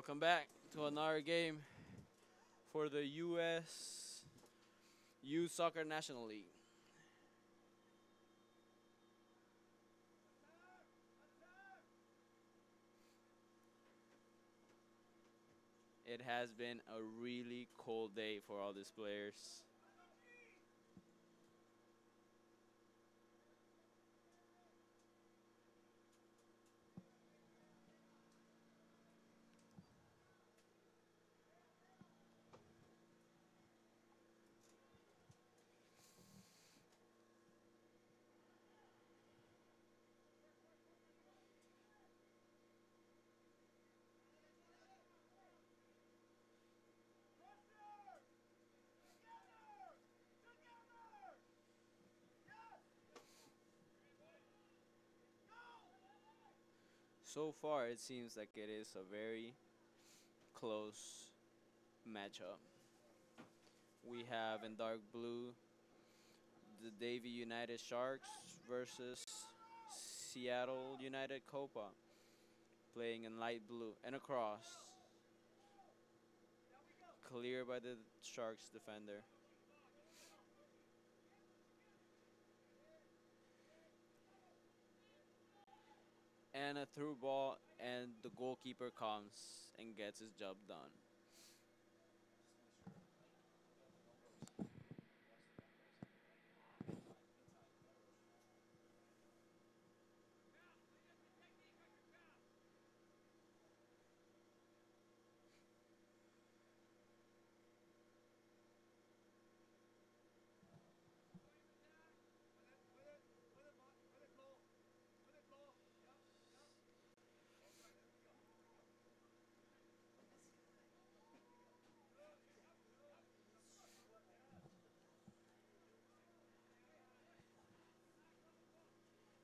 Welcome back to another game for the U.S. Youth Soccer National League. It has been a really cold day for all these players. So far, it seems like it is a very close matchup. We have in dark blue the Davie United Sharks versus Seattle United Copa, playing in light blue and across, clear by the Sharks defender. And a through ball, and the goalkeeper comes and gets his job done.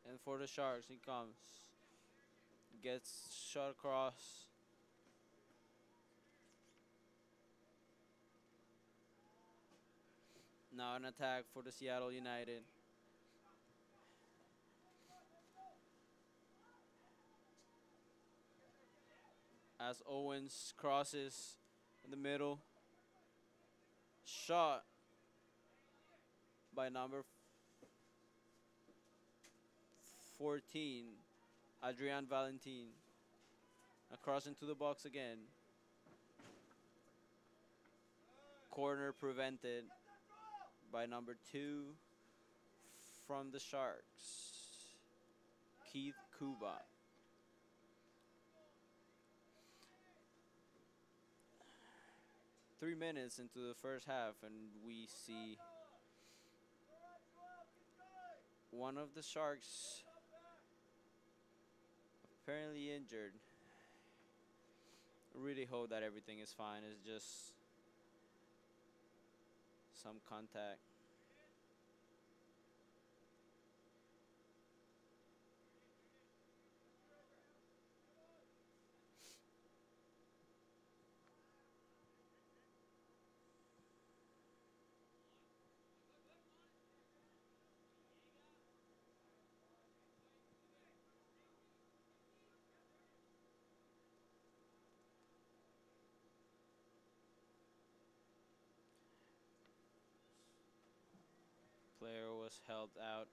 And for the Sharks, he comes, gets shot across. Now an attack for the Seattle United. As Owens crosses in the middle. Shot by number 14, Adrian Valentin. Across into the box again. Corner prevented by number 2 from the Sharks, Keith Kuba. Three minutes into the first half, and we see one of the Sharks apparently injured. I really hope that everything is fine. It's just some contact. Player was held out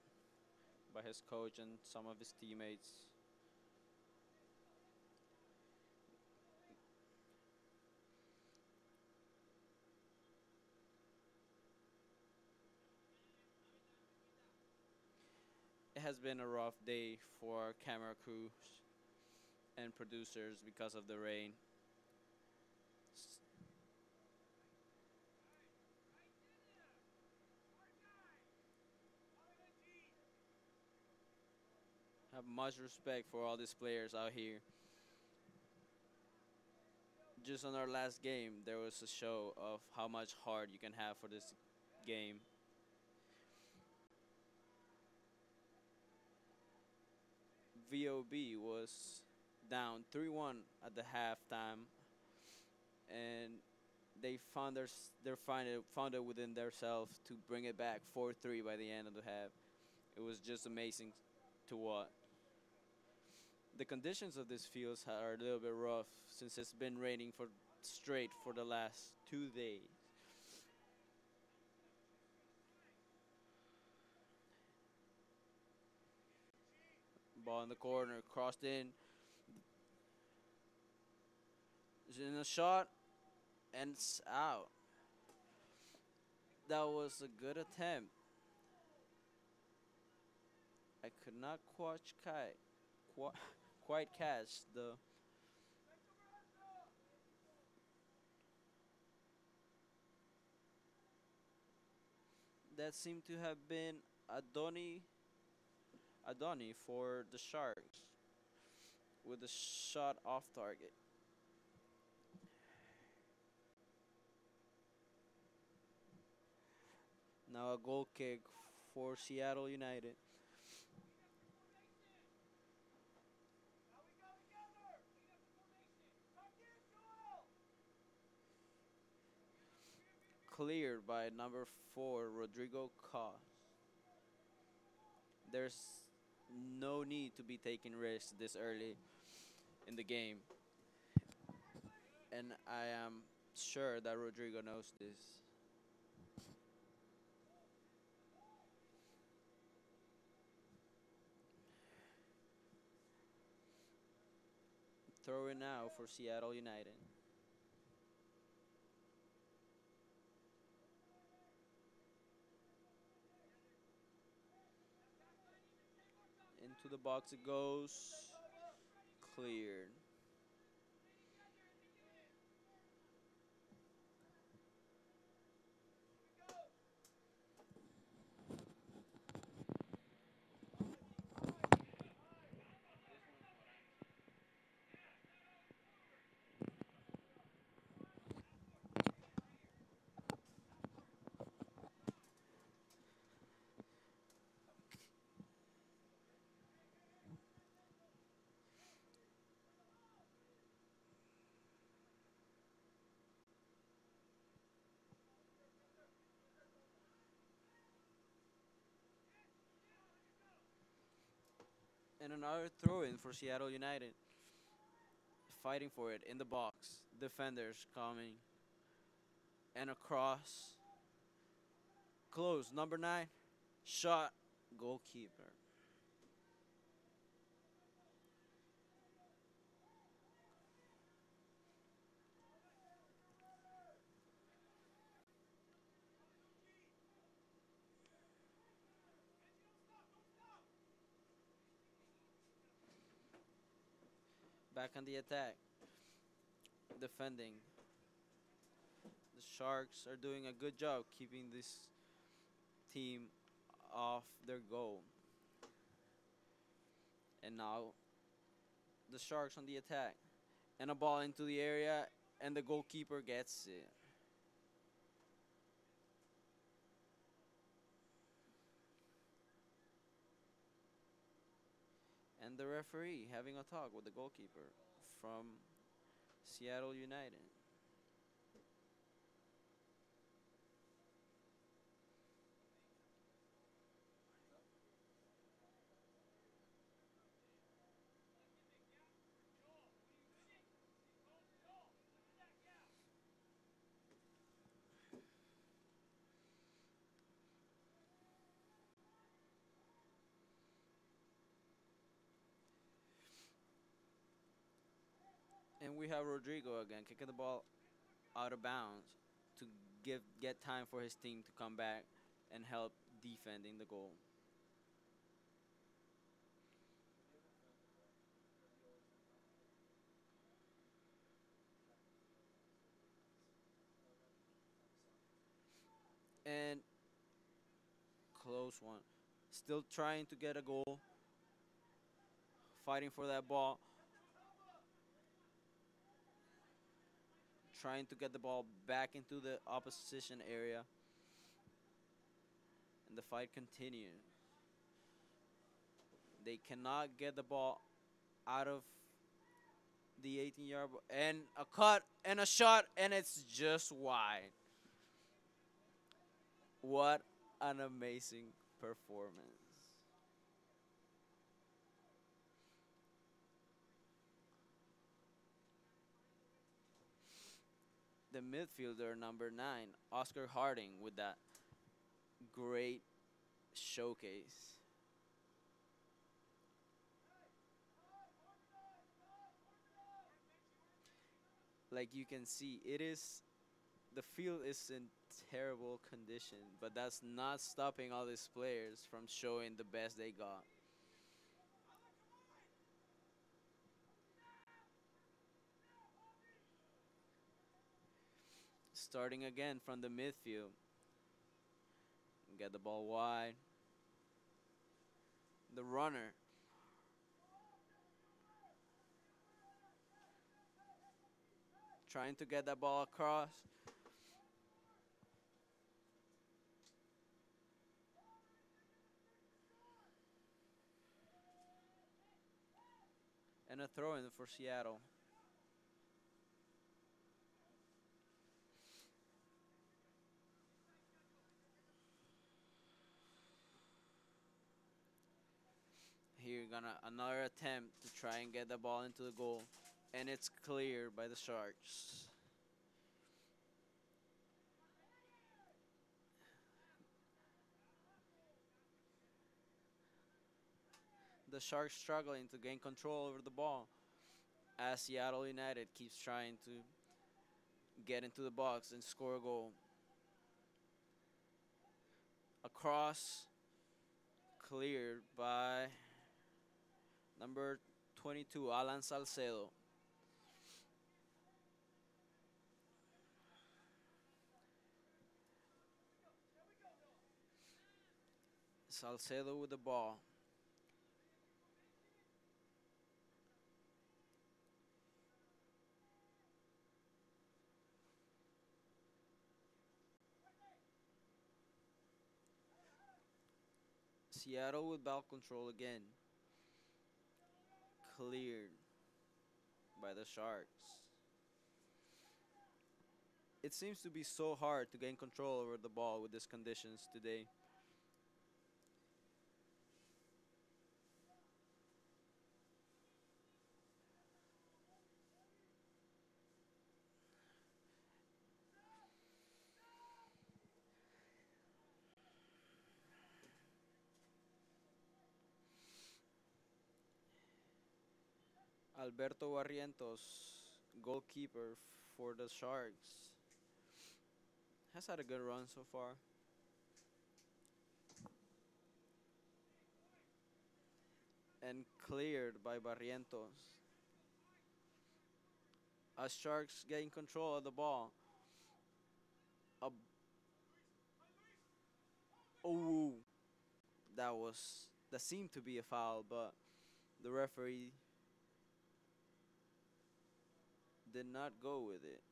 by his coach and some of his teammates. It has been a rough day for camera crews and producers because of the rain. Have much respect for all these players out here. Just on our last game, there was a show of how much heart you can have for this game. VOB was down 3-1 at the halftime, and they found it within themselves to bring it back 4-3 by the end of the half. It was just amazing to watch. The conditions of this fields are a little bit rough since it's been raining for straight for the last 2 days. Ball in the corner, crossed in a shot, and it's out. That was a good attempt. I could not qui- quite catch the. That seemed to have been Adoni Adoni for the Sharks with a shot off target. Now a goal kick for Seattle United. Cleared by number 4, Rodrigo Coss. There's no need to be taking risks this early in the game, and I am sure that Rodrigo knows this. Throw it now for Seattle United. Into the box it goes. Cleared. And another throw in for Seattle United. Fighting for it in the box. Defenders coming. And across. Close. Number 9. Shot. Goalkeeper. Back on the attack. Defending. The Sharks are doing a good job keeping this team off their goal. And now the Sharks on the attack. And a ball into the area, and the goalkeeper gets it. And the referee having a talk with the goalkeeper from Seattle United. And we have Rodrigo again kicking the ball out of bounds to get time for his team to come back and help defending the goal. And close one. Still trying to get a goal. Fighting for that ball. Trying to get the ball back into the opposition area. And the fight continues. They cannot get the ball out of the 18-yard and a cut and a shot, and it's just wide. What an amazing performance. The midfielder number 9, Oscar Harding, with that great showcase. Like you can see, the field is in terrible condition, but that's not stopping all these players from showing the best they got. Starting again from the midfield. Get the ball wide. The runner. Trying to get that ball across. And a throw in for Seattle. Here gonna another attempt to try and get the ball into the goal. And it's cleared by the Sharks. The Sharks struggling to gain control over the ball as Seattle United keeps trying to get into the box and score a goal. A cross cleared by number 22, Alan Salcedo. Salcedo with the ball. Seattle with ball control again. Cleared by the Sharks. It seems to be so hard to gain control over the ball with these conditions today. Alberto Barrientos, goalkeeper for the Sharks, has had a good run so far. And cleared by Barrientos. As Sharks gain control of the ball. A oh, that seemed to be a foul, but the referee did not go with it.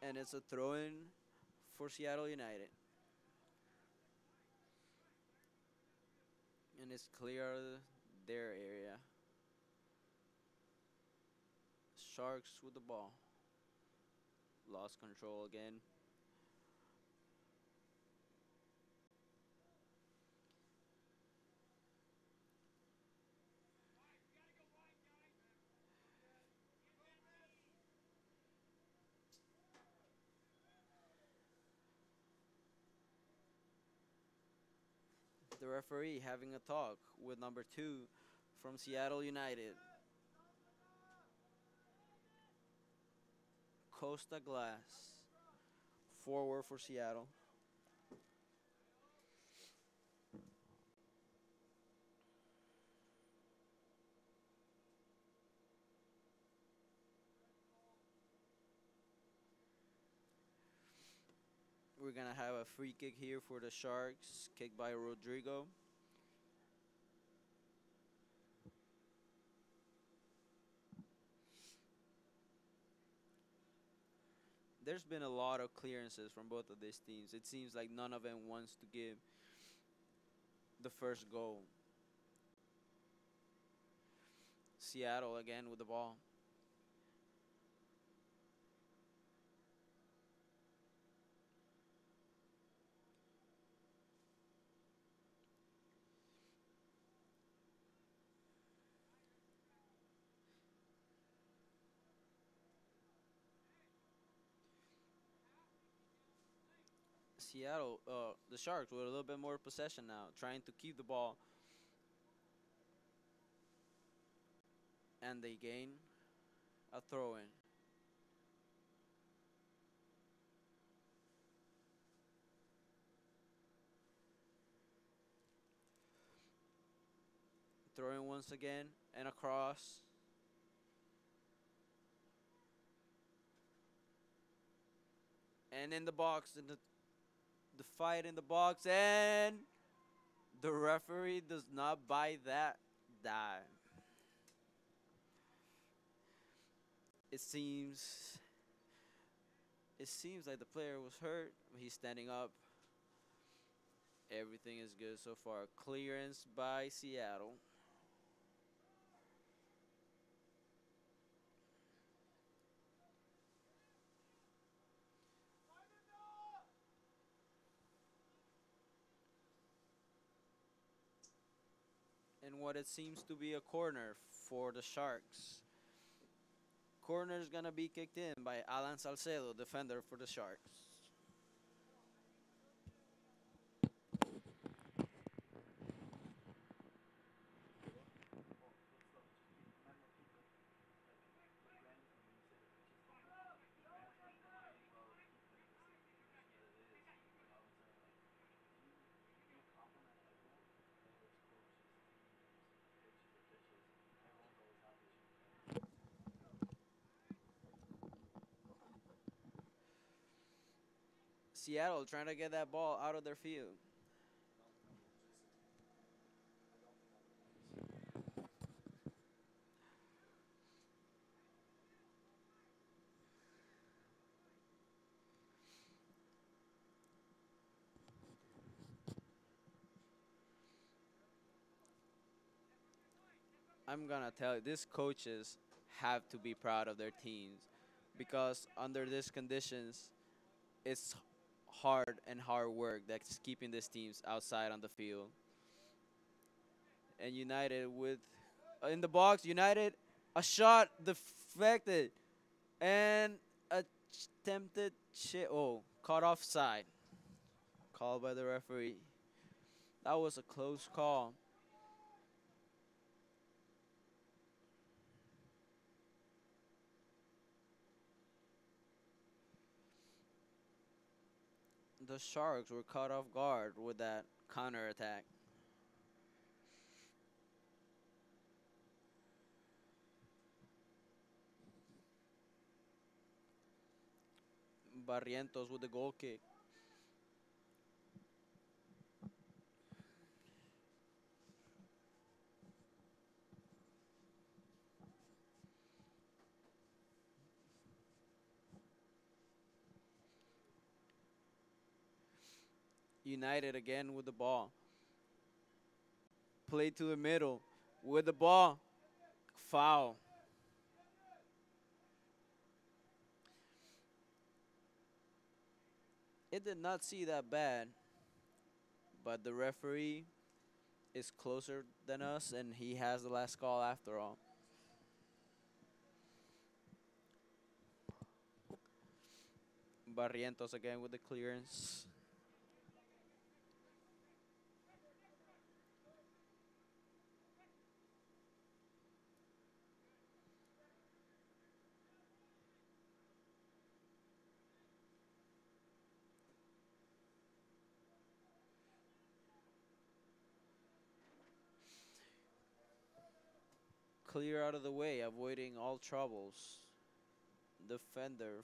And it's a throw-in for Seattle United. And it's clear their area. Sharks with the ball. Lost control again. The referee having a talk with number 2 from Seattle United. Costa Glass. Forward for Seattle. We're going to have a free kick here for the Sharks. Kicked by Rodrigo. There's been a lot of clearances from both of these teams. It seems like none of them wants to give the first goal. Seattle again with the ball. Seattle, the Sharks with a little bit more possession now, trying to keep the ball, and they gain a throw in. Throw in once again, and across. And in the box, in the fight in the box, and the referee does not buy that dive. It seems it seems like the player was hurt. He's standing up. Everything is good so far. Clearance by Seattle. And what it seems to be a corner for the Sharks. Corner is gonna be kicked in by Alan Salcedo, defender for the Sharks. Seattle trying to get that ball out of their field. I'm gonna tell you, these coaches have to be proud of their teams because under these conditions, it's hard work that's keeping these teams outside on the field. And United with in the box, United a shot deflected and attempted caught offside. Called by the referee. That was a close call. The Sharks were caught off guard with that counter attack. Barrientos with the goal kick. United again with the ball. Play to the middle with the ball. Foul. It did not see that bad, but the referee is closer than us and he has the last call after all. Barrientos again with the clearance. Clear out of the way, avoiding all troubles. Defender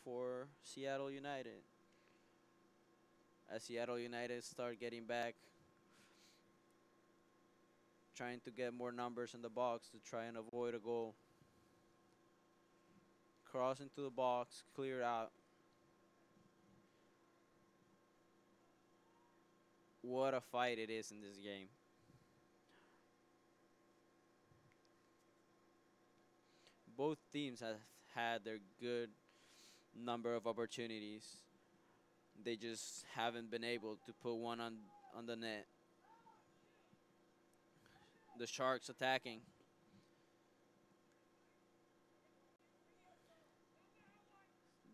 for Seattle United. As Seattle United start getting back, trying to get more numbers in the box to try and avoid a goal. Cross into the box, clear out. What a fight it is in this game. Both teams have had their good number of opportunities. They just haven't been able to put one on the net. The Sharks attacking.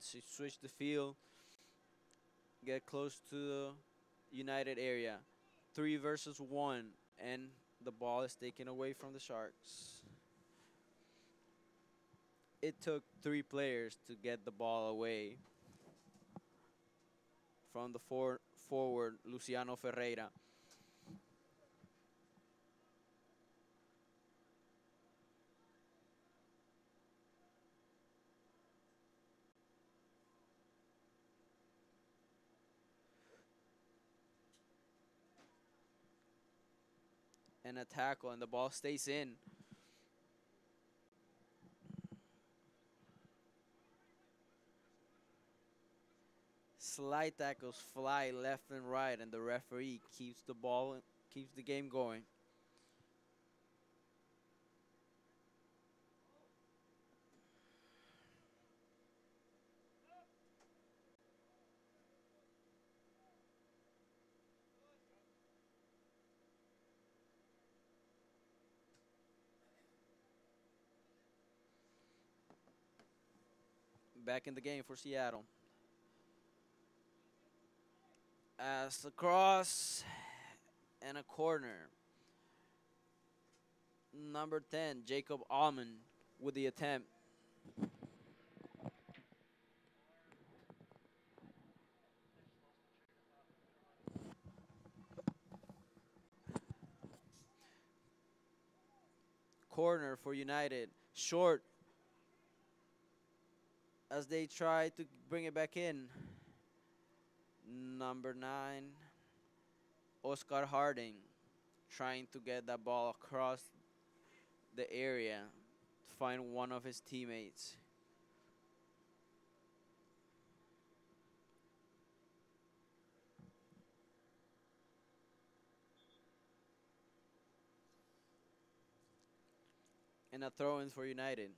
She switched the field. get close to the United area. 3 versus 1, and the ball is taken away from the Sharks. It took 3 players to get the ball away from the forward Luciano Ferreira. And a tackle, and the ball stays in. Slide tackles fly left and right, and the referee keeps the game going. Back in the game for Seattle. As a cross and a corner. Number 10, Jacob Almond with the attempt. Corner for United. Short as they try to bring it back in. Number 9, Oscar Harding, trying to get that ball across the area to find one of his teammates. And a throw in for United.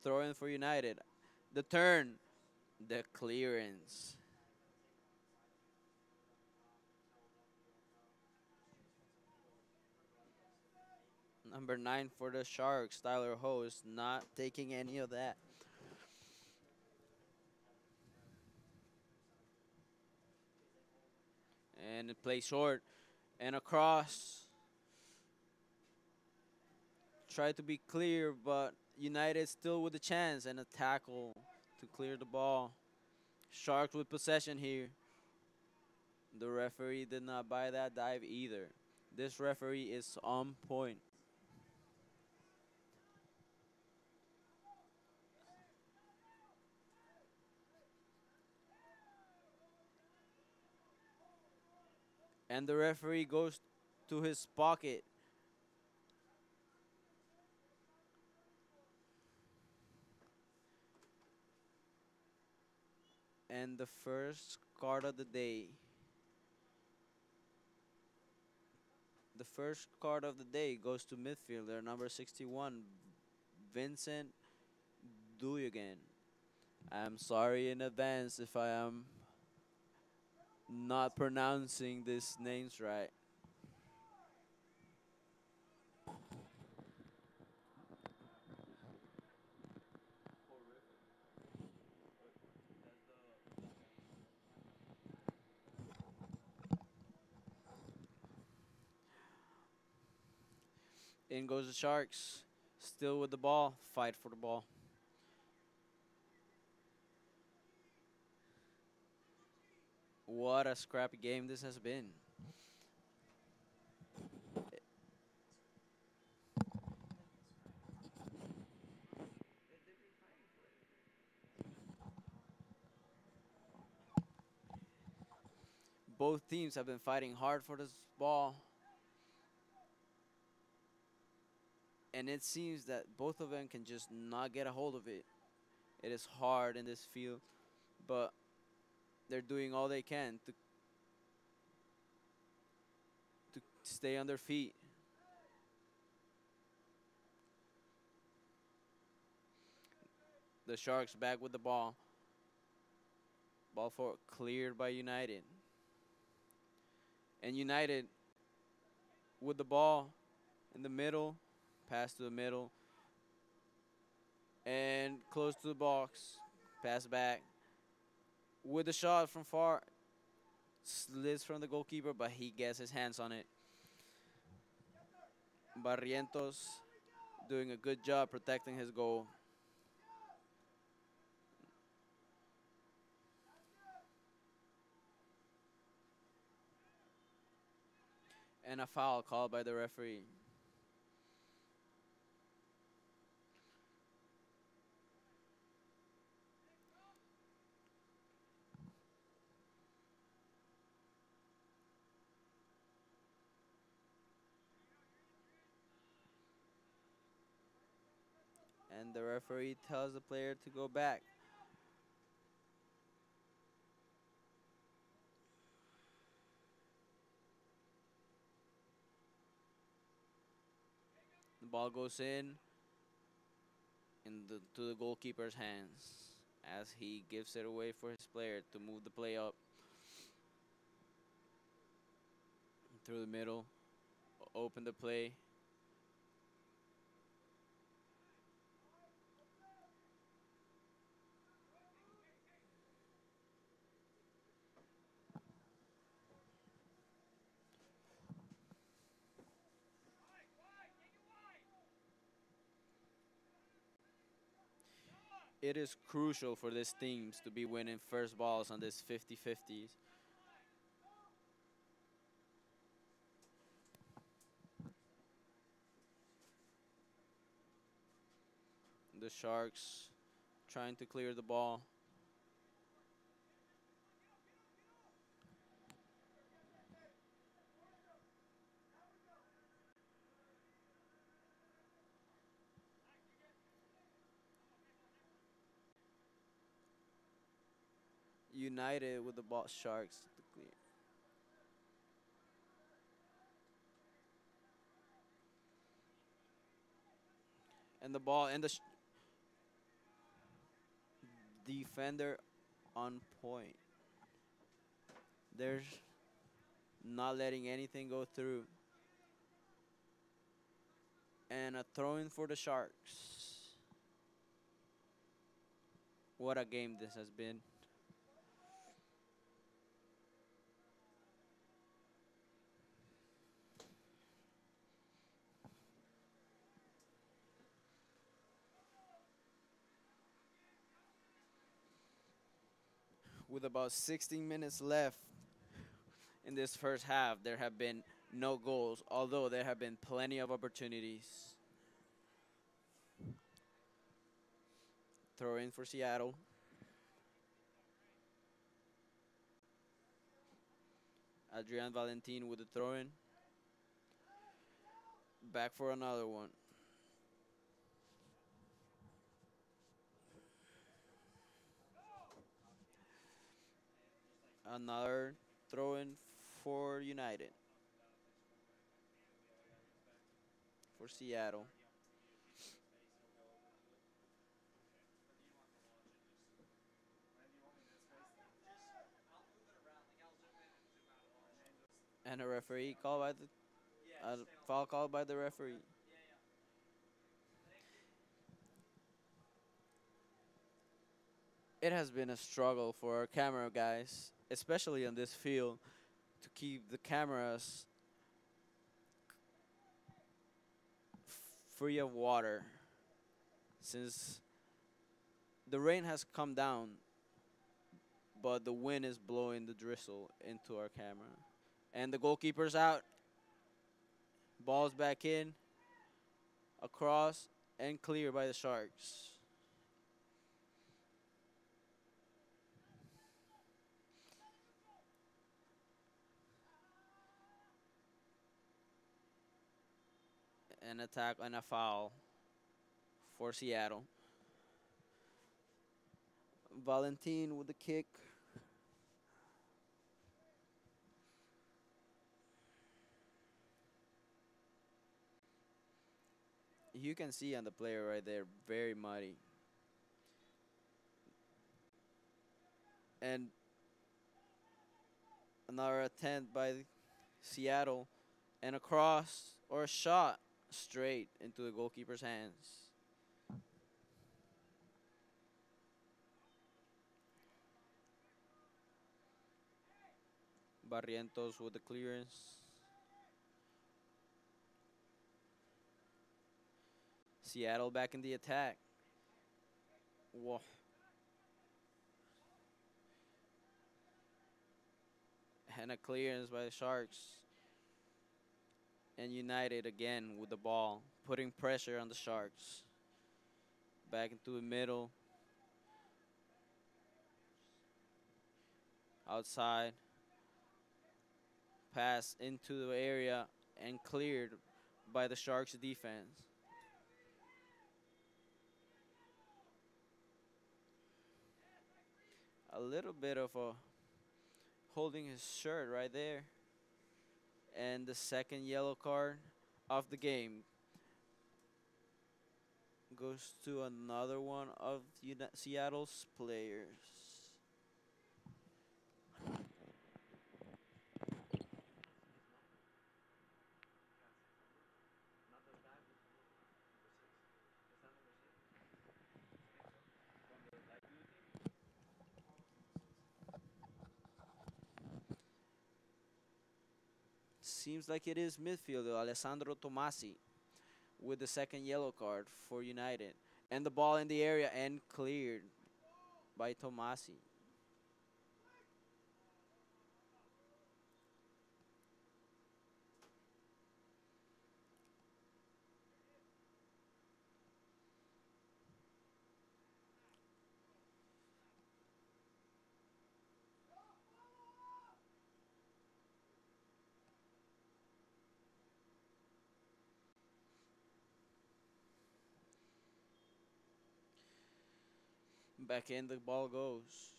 Throw in for United. The turn. The clearance. Number 9 for the Sharks, Tyler Hose, not taking any of that. And it plays short and across. Try to be clear, but United still with a chance and a tackle to clear the ball. Sharks with possession here. The referee did not buy that dive either. This referee is on point. And the referee goes to his pocket. And the first card of the day. The first card of the day goes to midfielder number 61, Vincent Duyogan. I'm sorry in advance if I am not pronouncing these names right. In goes the Sharks. Still with the ball. Fight for the ball. What a scrappy game this has been. Both teams have been fighting hard for this ball. And it seems that both of them can just not get a hold of it. It is hard in this field, but they're doing all they can to stay on their feet. The Sharks back with the ball. Ball for cleared by United. And United with the ball in the middle. Pass to the middle. And close to the box. Pass back. With the shot from far. Slips from the goalkeeper, but he gets his hands on it. Barrientos doing a good job protecting his goal. And a foul called by the referee. And the referee tells the player to go back. The ball goes to the goalkeeper's hands as he gives it away for his player to move the play up through the middle, open the play. It is crucial for these teams to be winning first balls on this 50-50s. The Sharks trying to clear the ball. United with the ball, Sharks to clear. And the ball and the defender on point. There's not letting anything go through. And a throw in for the Sharks. What a game this has been. With about 16 minutes left in this first half, there have been no goals, although there have been plenty of opportunities. Throw in for Seattle. Adrian Valentin with the throw in. Back for another one. Another throw in for United. For Seattle. And a referee called by the foul called by the referee. It has been a struggle for our camera guys, especially on this field, to keep the cameras free of water since the rain has come down, but the wind is blowing the drizzle into our camera. And the goalkeeper's out. Ball's back in, across, and clear by the Sharks. An attack and a foul for Seattle. Valentin with the kick. You can see on the player right there, very muddy. And another attempt by Seattle, and a cross or a shot straight into the goalkeeper's hands. Barrientos with the clearance. Seattle back in the attack. Whoa. And a clearance by the Sharks. And United again with the ball, putting pressure on the Sharks. Back into the middle. Outside. Pass into the area and cleared by the Sharks defense. A little bit of a holding his shirt right there. And the second yellow card of the game goes to another one of Seattle's players. Seems like it is midfielder Alessandro Tomasi with the second yellow card for United. And the ball in the area and cleared by Tomasi. Back in the ball goes.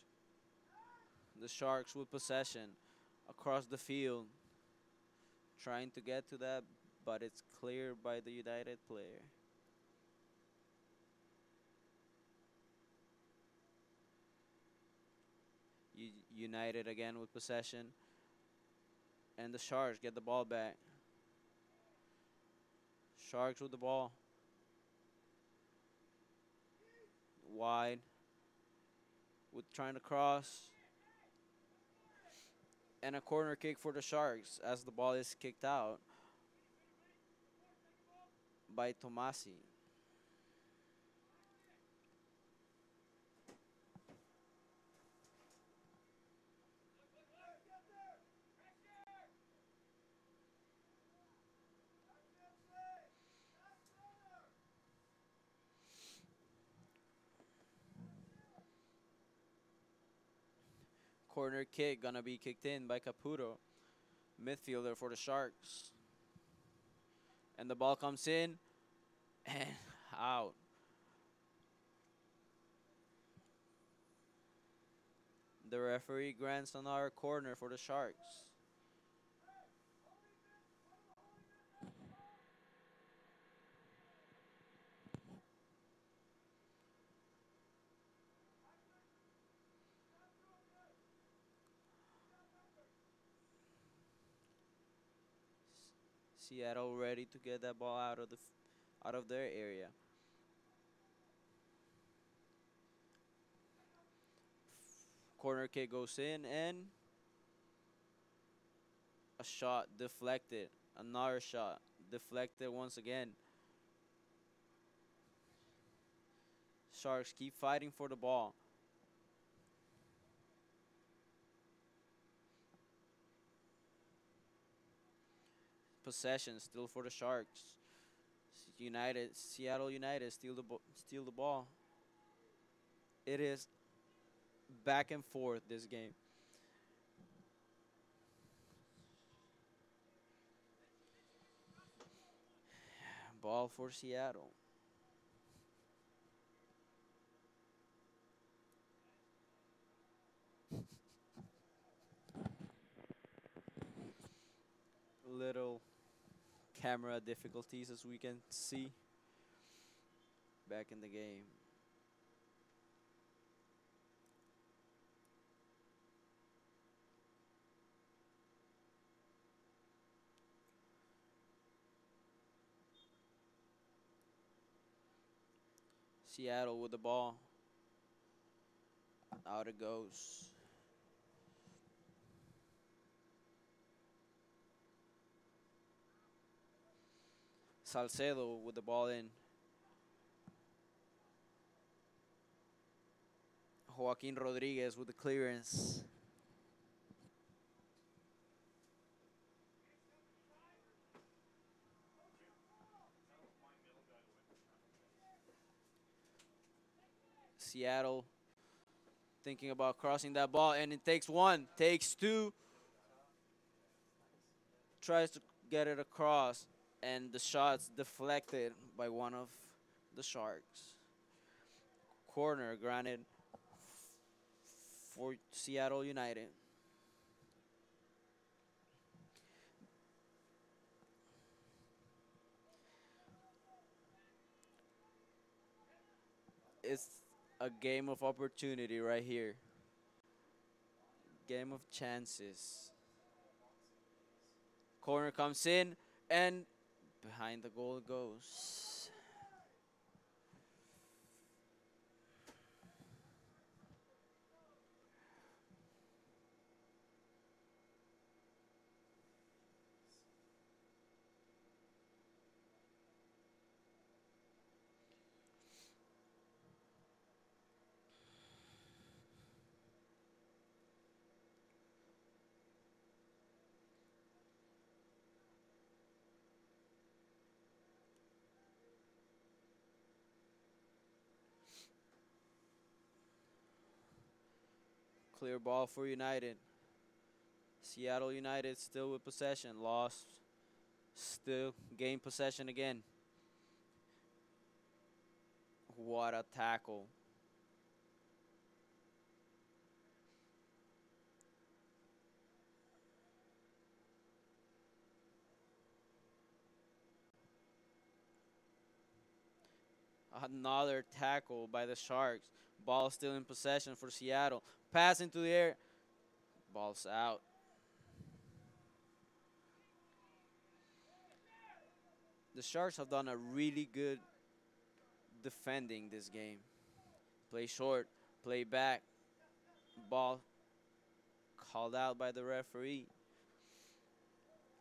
The Sharks with possession across the field. Trying to get to that, but it's cleared by the United player. United again with possession. And the Sharks get the ball back. Sharks with the ball. Wide. With trying to cross. And a corner kick for the Sharks as the ball is kicked out by Tomasi. Corner kick gonna be kicked in by Caputo, midfielder for the Sharks. And the ball comes in and out. The referee grants another corner for the Sharks. Seattle ready to get that ball out of out of their area. Corner kick goes in and a shot deflected. Another shot deflected once again. Sharks keep fighting for the ball. Possession still for the Sharks. Seattle United steal the ball. It is back and forth this game. Ball for Seattle. Little camera difficulties as we can see back in the game. Seattle with the ball. Out it goes. Salcedo with the ball in. Joaquin Rodriguez with the clearance. Seattle thinking about crossing that ball, and it takes one, takes two, tries to get it across, and the shot's deflected by one of the Sharks. Corner granted for Seattle United. It's a game of opportunity right here. Game of chances. Corner comes in, and behind the goal it goes. Clear ball for United. Seattle United still with possession. Lost. Still gain possession again. What a tackle. Another tackle by the Sharks. Ball still in possession for Seattle. Pass into the air. Ball's out. The Sharks have done a really good defending this game. Play short, play back. Ball called out by the referee.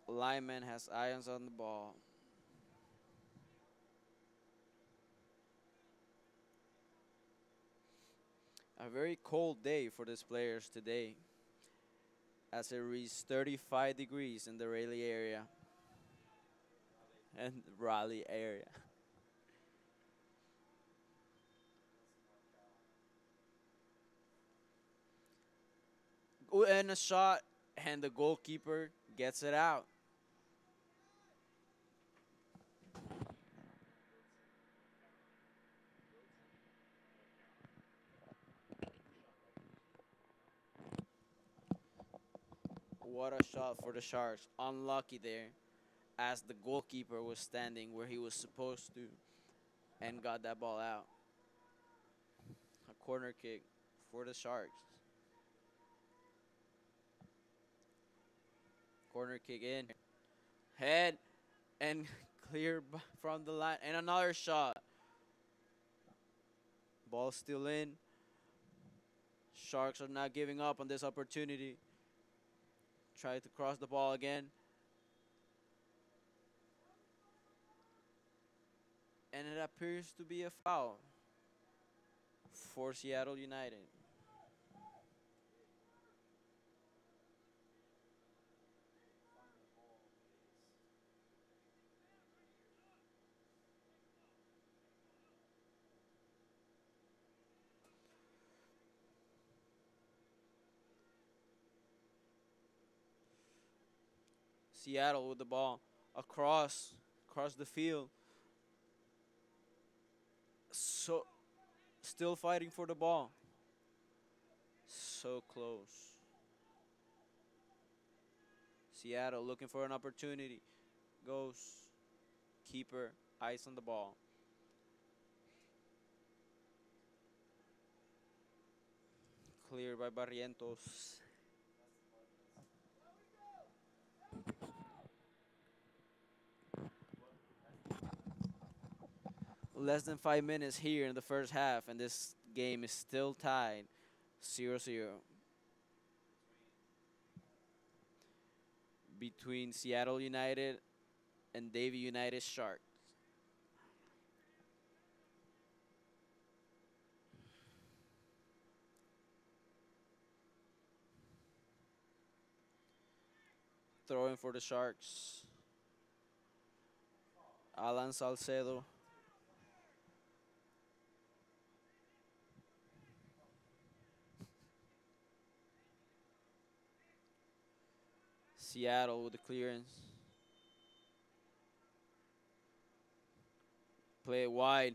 Lineman has irons on the ball. A very cold day for these players today, as it reached 35 degrees in the Raleigh area and Raleigh area. Ooh, and a shot, and the goalkeeper gets it out. What a shot for the Sharks. Unlucky there, as the goalkeeper was standing where he was supposed to and got that ball out. A corner kick for the Sharks. Corner kick in. Head and clear from the line. And another shot. Ball still in. Sharks are not giving up on this opportunity. Try to cross the ball again. And it appears to be a foul for Seattle United. Seattle with the ball across the field. So still fighting for the ball. So close. Seattle looking for an opportunity. Goes. Keeper, eyes on the ball. Cleared by Barrientos. less than 5 minutes here in the first half, and this game is still tied 0-0 between Seattle United and Davie United Sharks. Throwing for the Sharks, Alan Salcedo. Seattle with the clearance. Play it wide.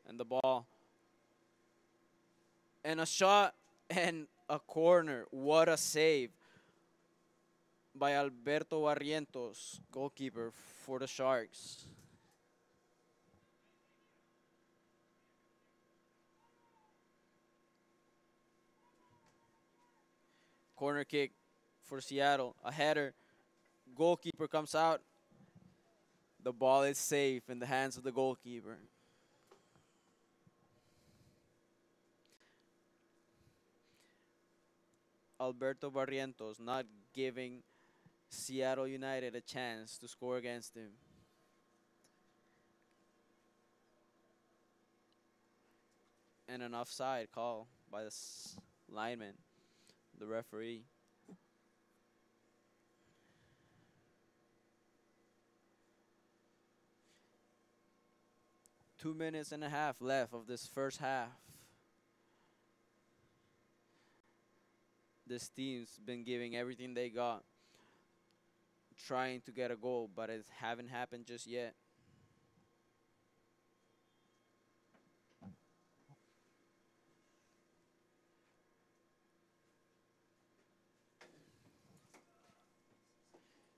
And the ball. And a shot and a corner. What a save by Alberto Barrientos, goalkeeper for the Sharks. Corner kick for Seattle. A header. Goalkeeper comes out. The ball is safe in the hands of the goalkeeper. Alberto Barrientos not giving Seattle United a chance to score against him. And an offside call by the lineman, the referee. 2 minutes and a half left of this first half. This team's been giving everything they got, trying to get a goal, but it haven't happened just yet.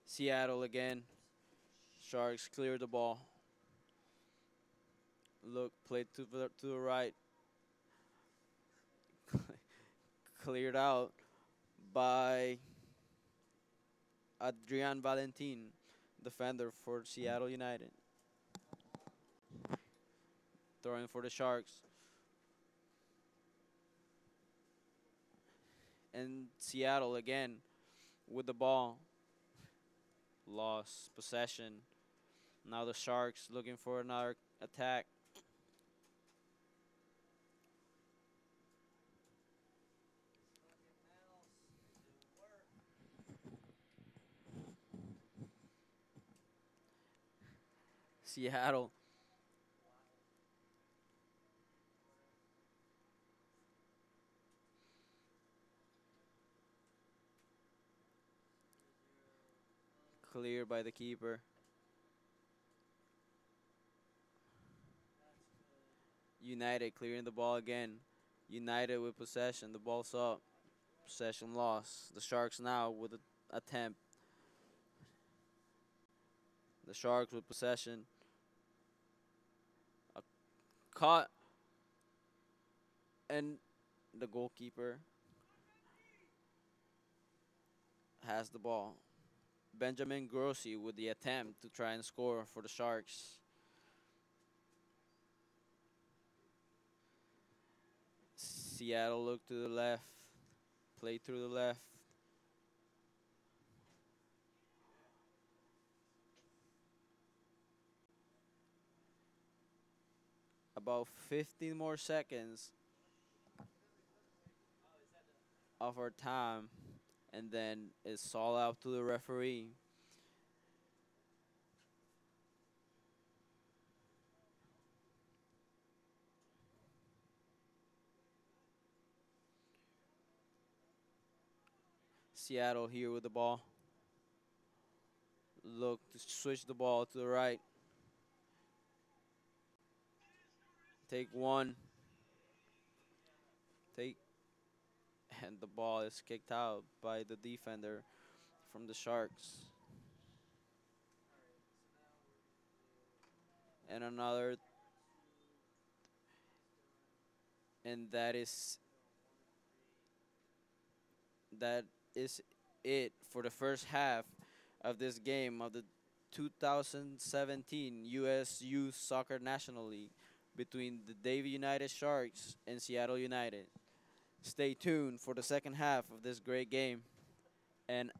Seattle again. Sharks clear the ball. Look, played to the right. Cleared out by Adrian Valentin, defender for Seattle United. Throwing for the Sharks. And Seattle again with the ball. Lost possession. Now the Sharks looking for another attack. Seattle cleared by the keeper. United clearing the ball again. United with possession. The ball's up. Possession lost. The Sharks now with an attempt. The Sharks with possession. A caught. And the goalkeeper has the ball. Benjamin Grossi with the attempt to try and score for the Sharks. Seattle look to the left. Play through the left. About 15 more seconds of our time, and then it's all out to the referee. Seattle here with the ball. Look to switch the ball to the right. Take one. Take, and the ball is kicked out by the defender from the Sharks. And another, and that is it for the first half of this game of the 2017 U.S. Youth Soccer National League between the Davie United Sharks and Seattle United. Stay tuned for the second half of this great game. And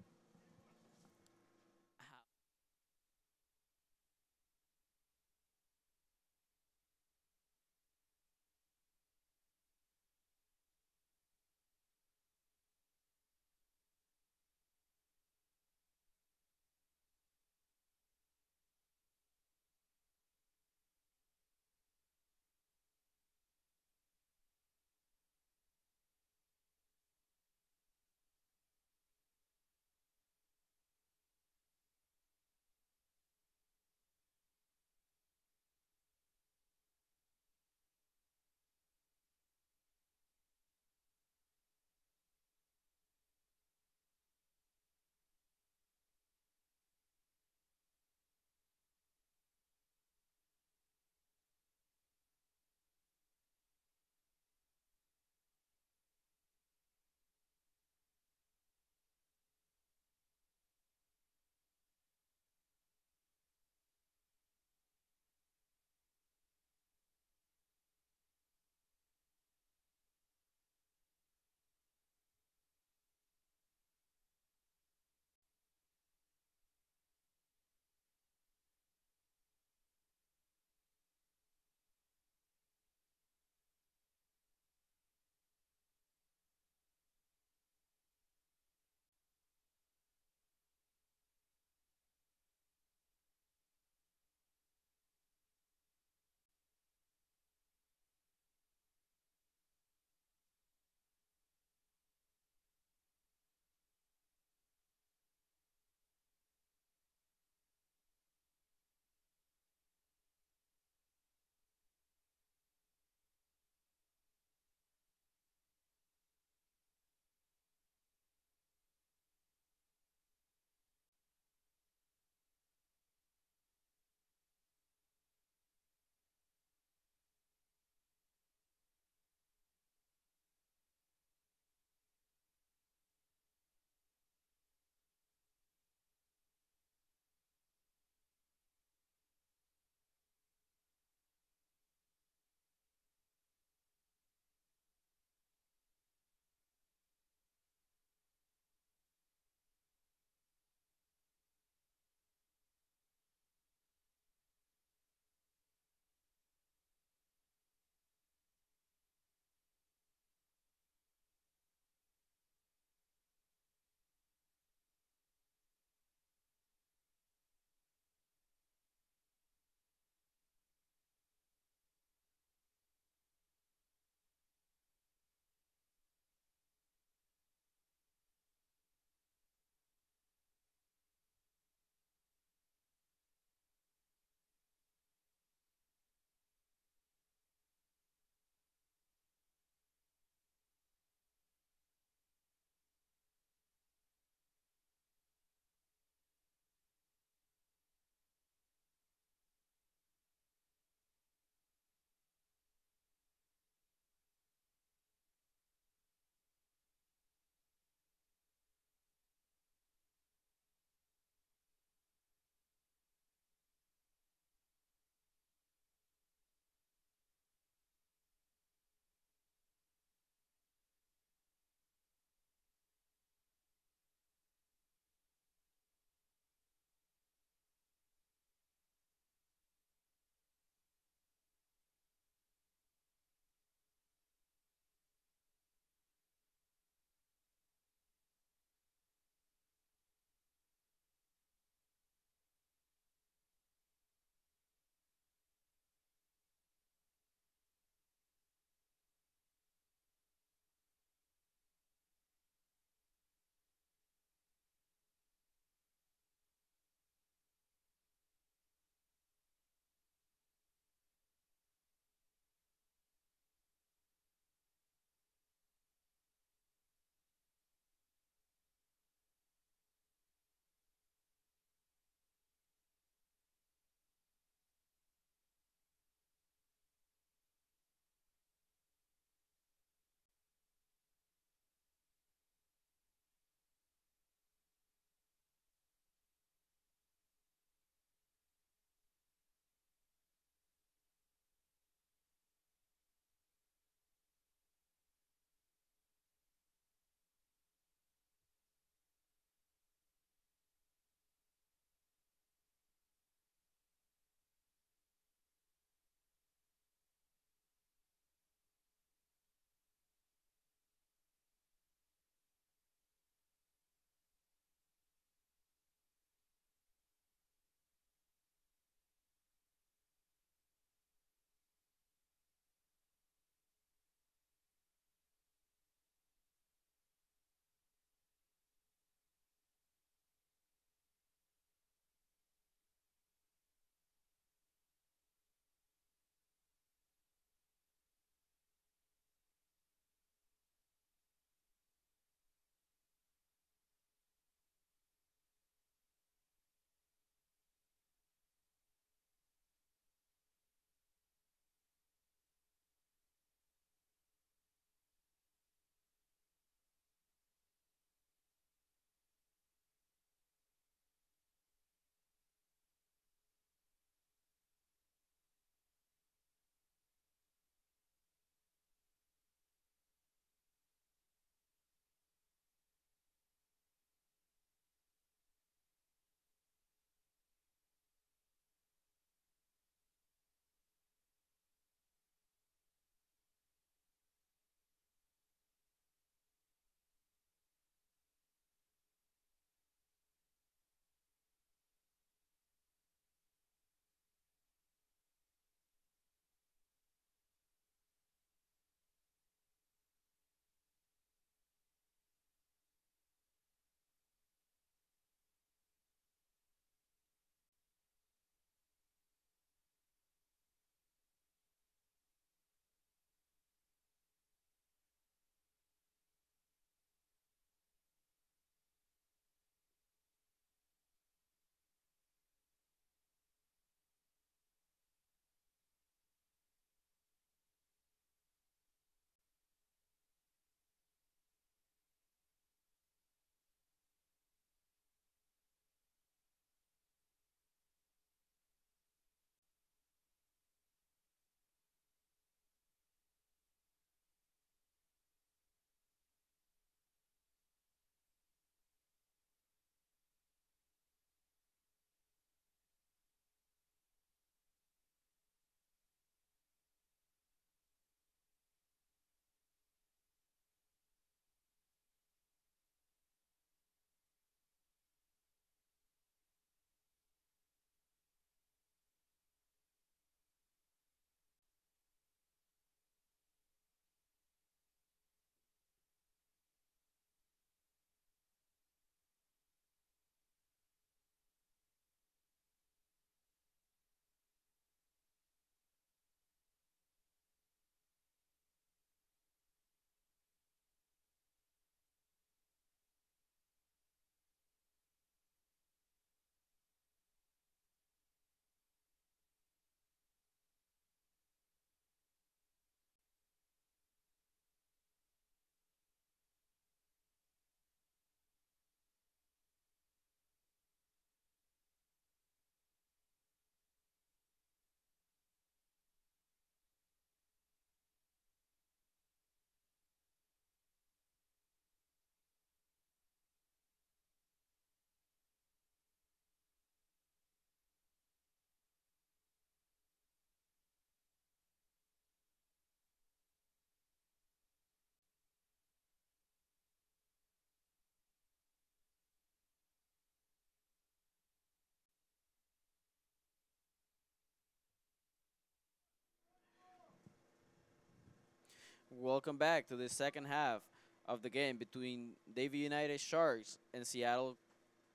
Welcome back to the second half of the game between Davie United Sharks and Seattle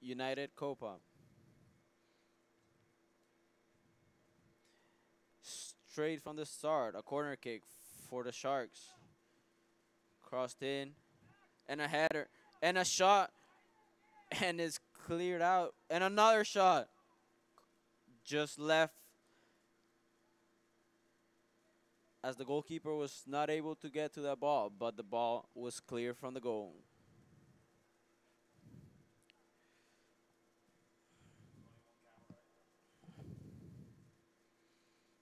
United Copa. Straight from the start, a corner kick for the Sharks. Crossed in, and a header, and a shot, and it's cleared out, and another shot. Just left as the goalkeeper was not able to get to that ball, but the ball was clear from the goal.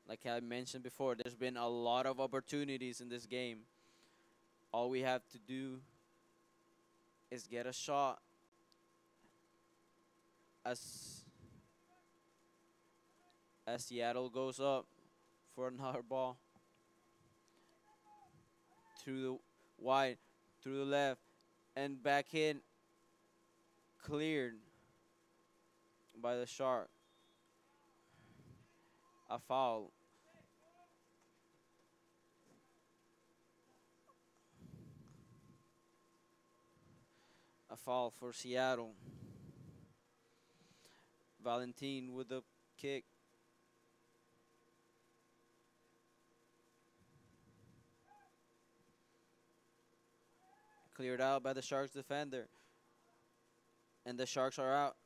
Like I mentioned before, there's been a lot of opportunities in this game. All we have to do is get a shot as Seattle goes up for another ball through the wide, through the left, and back in, cleared by the Shark. A foul. A foul for Seattle. Valentin with the kick. Cleared out by the Sharks defender. And the Sharks are out.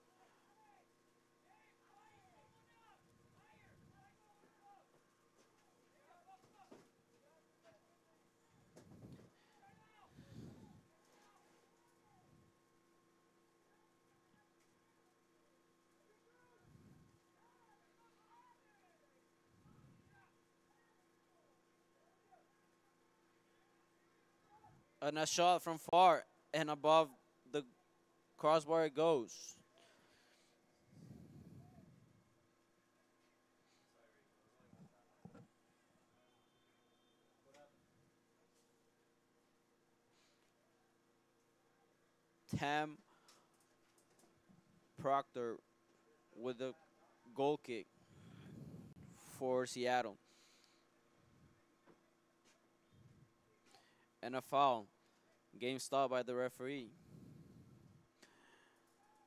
And a shot from far and above the crossbar it goes. Tam Proctor with the goal kick for Seattle. And a foul. Game stopped by the referee.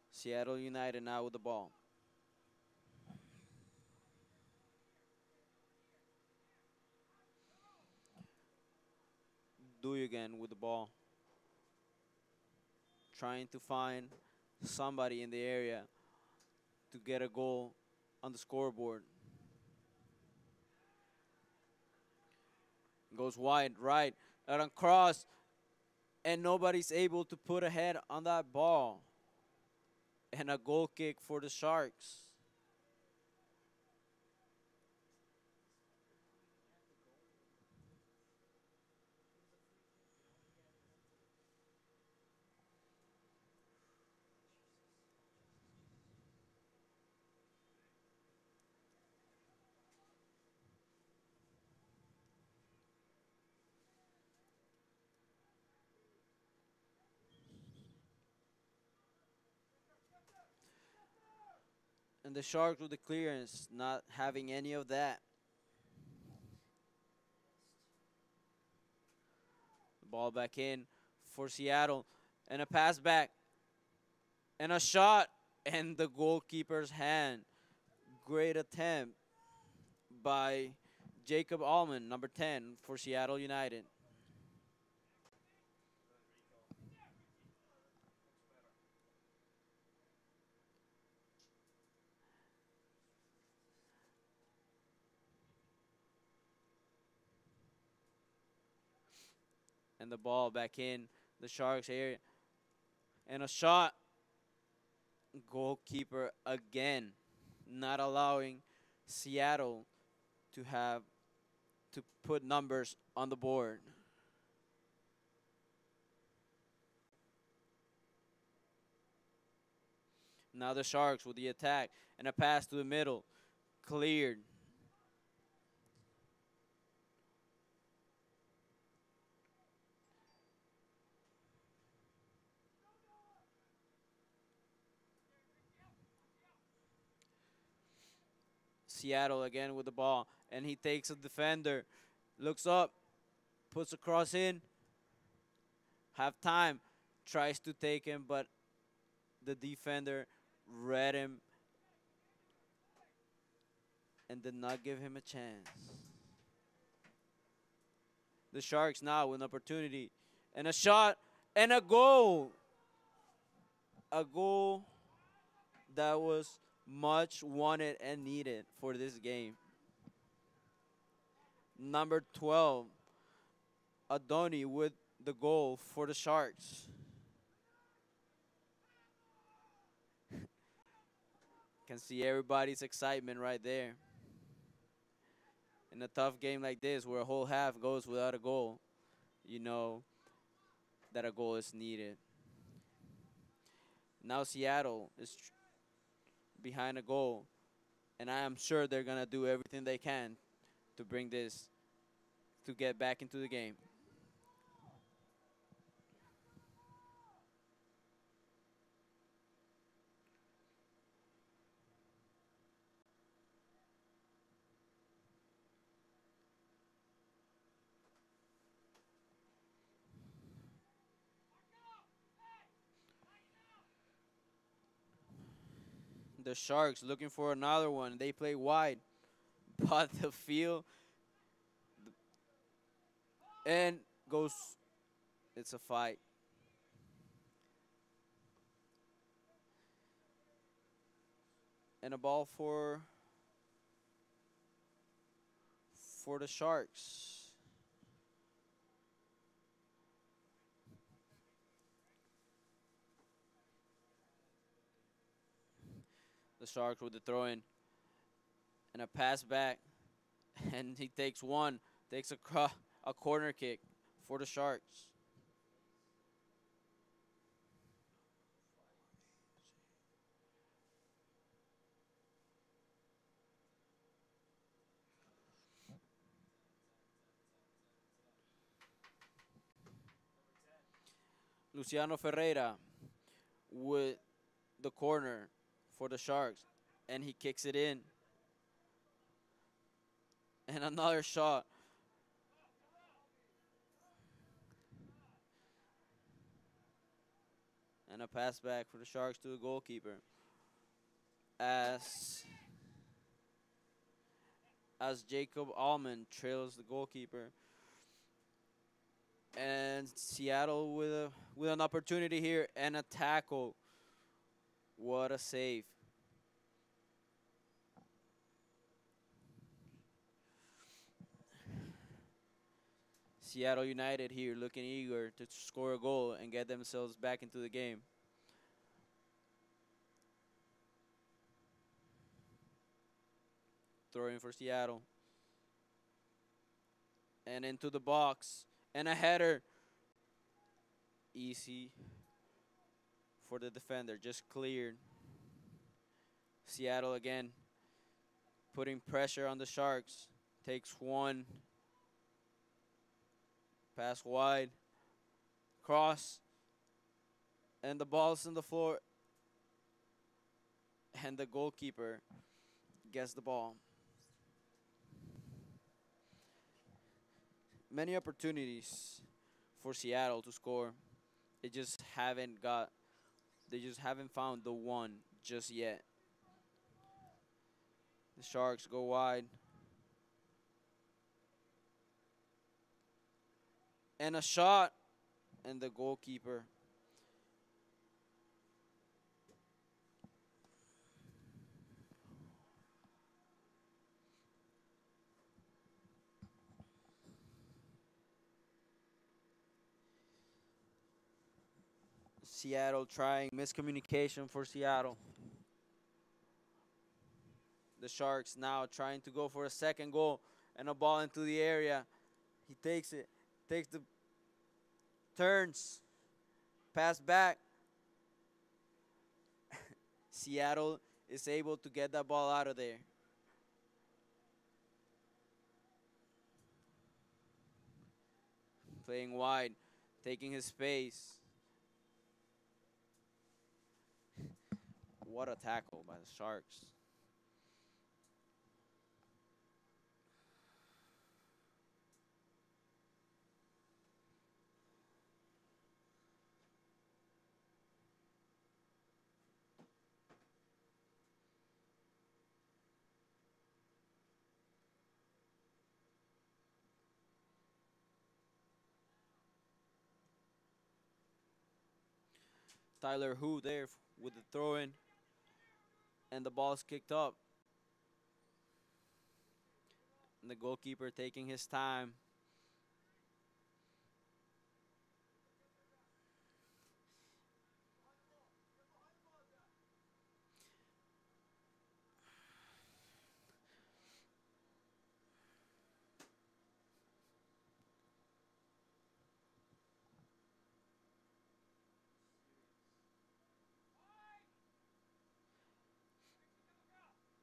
Seattle United now with the ball. Duigan with the ball. Trying to find somebody in the area to get a goal on the scoreboard. Goes wide, right, out on cross, and nobody's able to put a head on that ball. And a goal kick for the Sharks. And the Sharks with the clearance, not having any of that. Ball back in for Seattle. And a pass back. And a shot. And the goalkeeper's hand. Great attempt by Jacob Allman, number 10 for Seattle United. And the ball back in the Sharks area. And a shot. Goalkeeper again, not allowing Seattle to have to put numbers on the board. Now the Sharks with the attack and a pass to the middle. Cleared. Seattle again with the ball, and he takes a defender, looks up, puts a cross in. Have time. Tries to take him, but the defender read him and did not give him a chance. The Sharks now with an opportunity and a shot and a goal. A goal that was much wanted and needed for this game. Number 12, Adoni with the goal for the Sharks. Can see everybody's excitement right there. In a tough game like this where a whole half goes without a goal, you know that a goal is needed. Now Seattle is behind a goal, and I am sure they're going to do everything they can to bring this, to get back into the game. The Sharks looking for another one. They play wide, but the field and goes. It's a fight. And a ball for the Sharks. The Sharks with the throw in and a pass back, and he takes one, takes a corner kick for the Sharks. Luciano Ferreira with the corner for the Sharks, and he kicks it in. And another shot. And a pass back for the Sharks to the goalkeeper. As Jacob Allman trails the goalkeeper. And Seattle with an opportunity here and a tackle. What a save. Seattle United here looking eager to score a goal and get themselves back into the game. Throwing for Seattle. And into the box. And a header. Easy for the defender. Just cleared. Seattle again putting pressure on the Sharks. Takes one. Pass wide. Cross. And the ball's on the floor. And the goalkeeper gets the ball. Many opportunities for Seattle to score. They just haven't found the one just yet. The Sharks go wide. And a shot. And the goalkeeper. Seattle trying, miscommunication for Seattle. The Sharks now trying to go for a second goal and a ball into the area. He takes it, turns, pass back. Seattle is able to get that ball out of there. Playing wide, taking his space. What a tackle by the Sharks. Tyler Who there with the throw in, and the ball's kicked up. And the goalkeeper taking his time.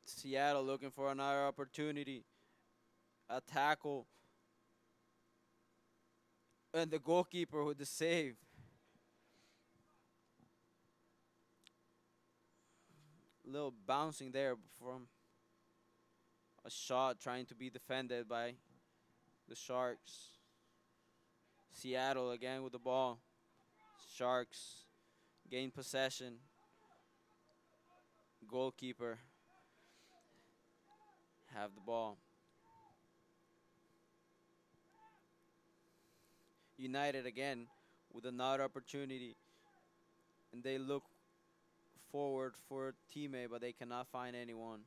Seattle looking for another opportunity. A tackle. And the goalkeeper with the save. Little bouncing there from a shot trying to be defended by the Sharks. Seattle again with the ball. Sharks gain possession. Goalkeeper have the ball. United again with another opportunity. And they look forward for a teammate, but they cannot find anyone.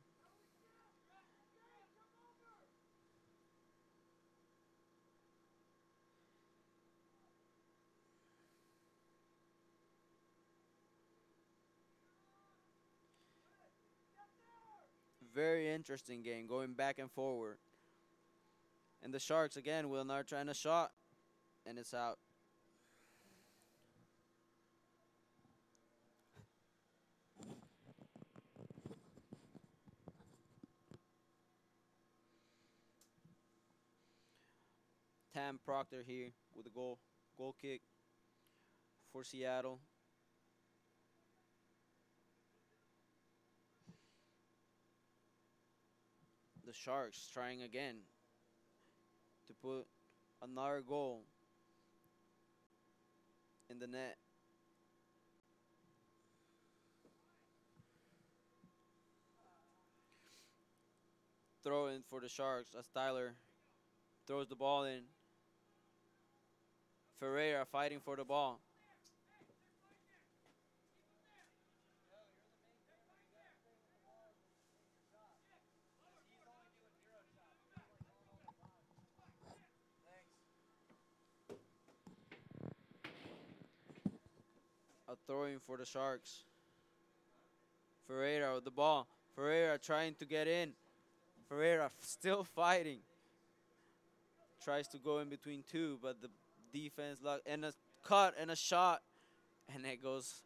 Very interesting game, going back and forward. And the Sharks again will not trying a shot, and it's out. Tam Proctor here with a goal kick for Seattle. The Sharks trying again to put another goal in the net. Throw in for the Sharks as Tyler throws the ball in. Ferreira fighting for the ball. A throw in for the Sharks. Ferreira with the ball. Ferreira trying to get in. Ferreira still fighting. Tries to go in between two, but the defense lock and a cut and a shot, and it goes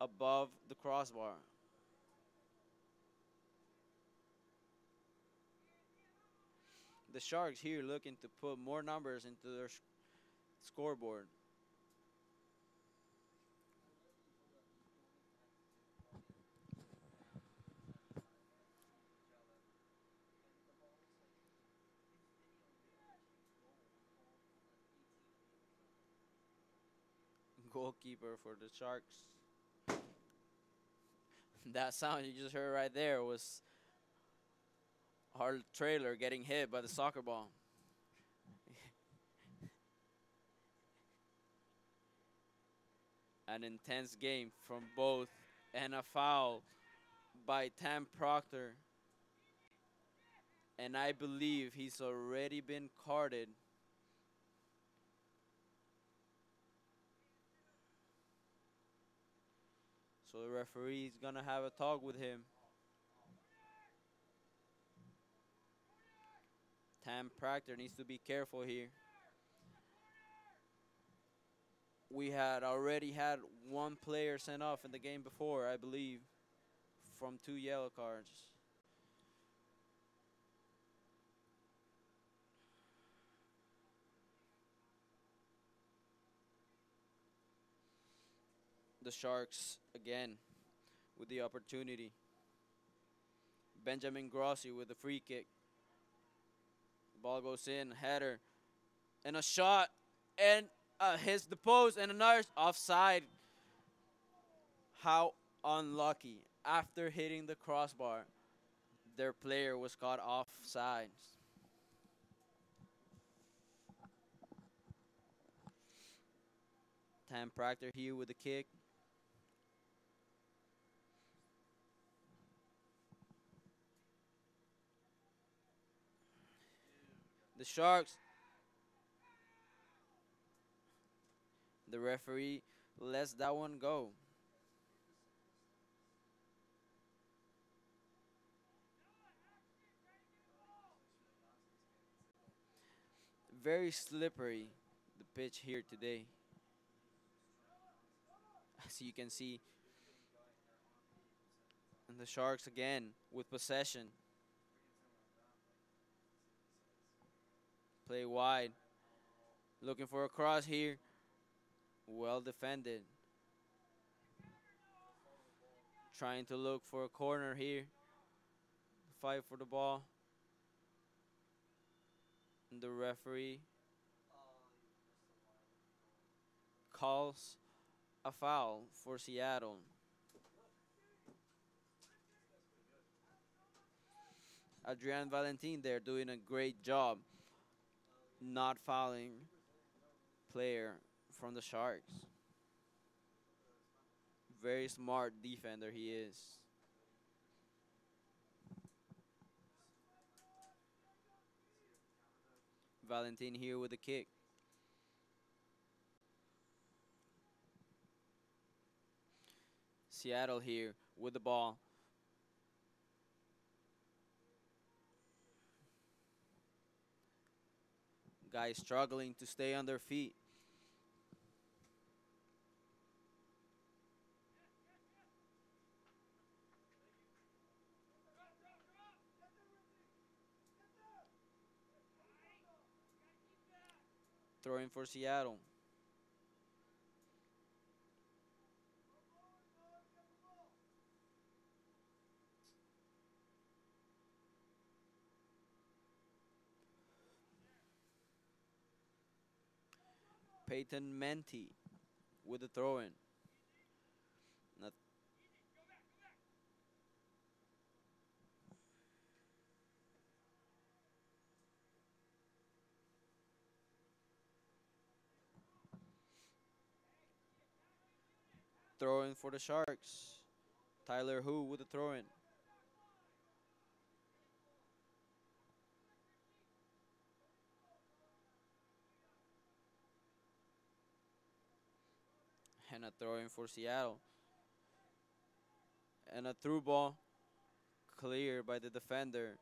above the crossbar. The Sharks here looking to put more numbers into their scoreboard. Goalkeeper for the Sharks. That sound you just heard right there was our trailer getting hit by the soccer ball. An intense game from both, and a foul by Tam Proctor. And I believe he's already been carded. So the referee is going to have a talk with him. Tam Proctor needs to be careful here. We had already had one player sent off in the game before, I believe, from 2 yellow cards. The Sharks again with the opportunity. Benjamin Grossi with the free kick. Ball goes in, header, and a shot, and hits the post, and another offside. How unlucky. After hitting the crossbar, their player was caught offside. Tam Proctor here with the kick. The Sharks, the referee lets that one go. Very slippery, the pitch here today. As you can see, and the Sharks again with possession. Play wide. Looking for a cross here. Well defended. Trying to look for a corner here. Fight for the ball. And the referee calls a foul for Seattle. Adrian Valentin there doing a great job not fouling player from the Sharks. Very smart defender he is. Valentin here with the kick. Seattle here with the ball. Guys struggling to stay on their feet. Throwing for Seattle. Peyton Menti with the throw-in. Not throwing for the Sharks. Tyler Hu with the throw-in. And a throw-in for Seattle. And a through ball cleared by the defender,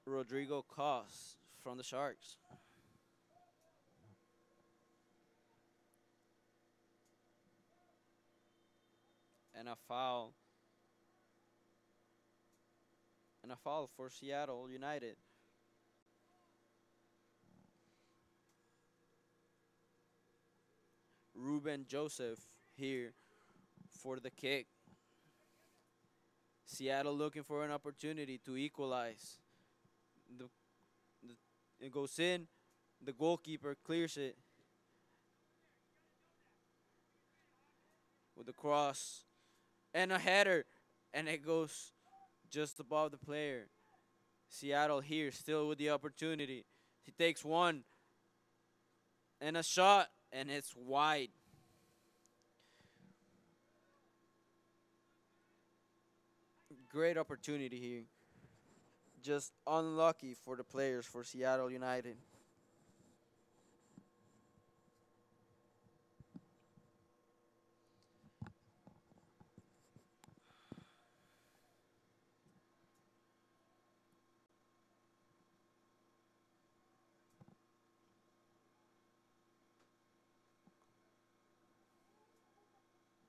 Rodrigo Cos from the Sharks. And a foul. And a foul for Seattle United. Ruben Joseph here for the kick. Seattle looking for an opportunity to equalize. The, it goes in. The goalkeeper clears it with the cross and a header, and it goes just above the player. Seattle here still with the opportunity. He takes one and a shot, and it's wide. Great opportunity here. Just unlucky for the players for Seattle United.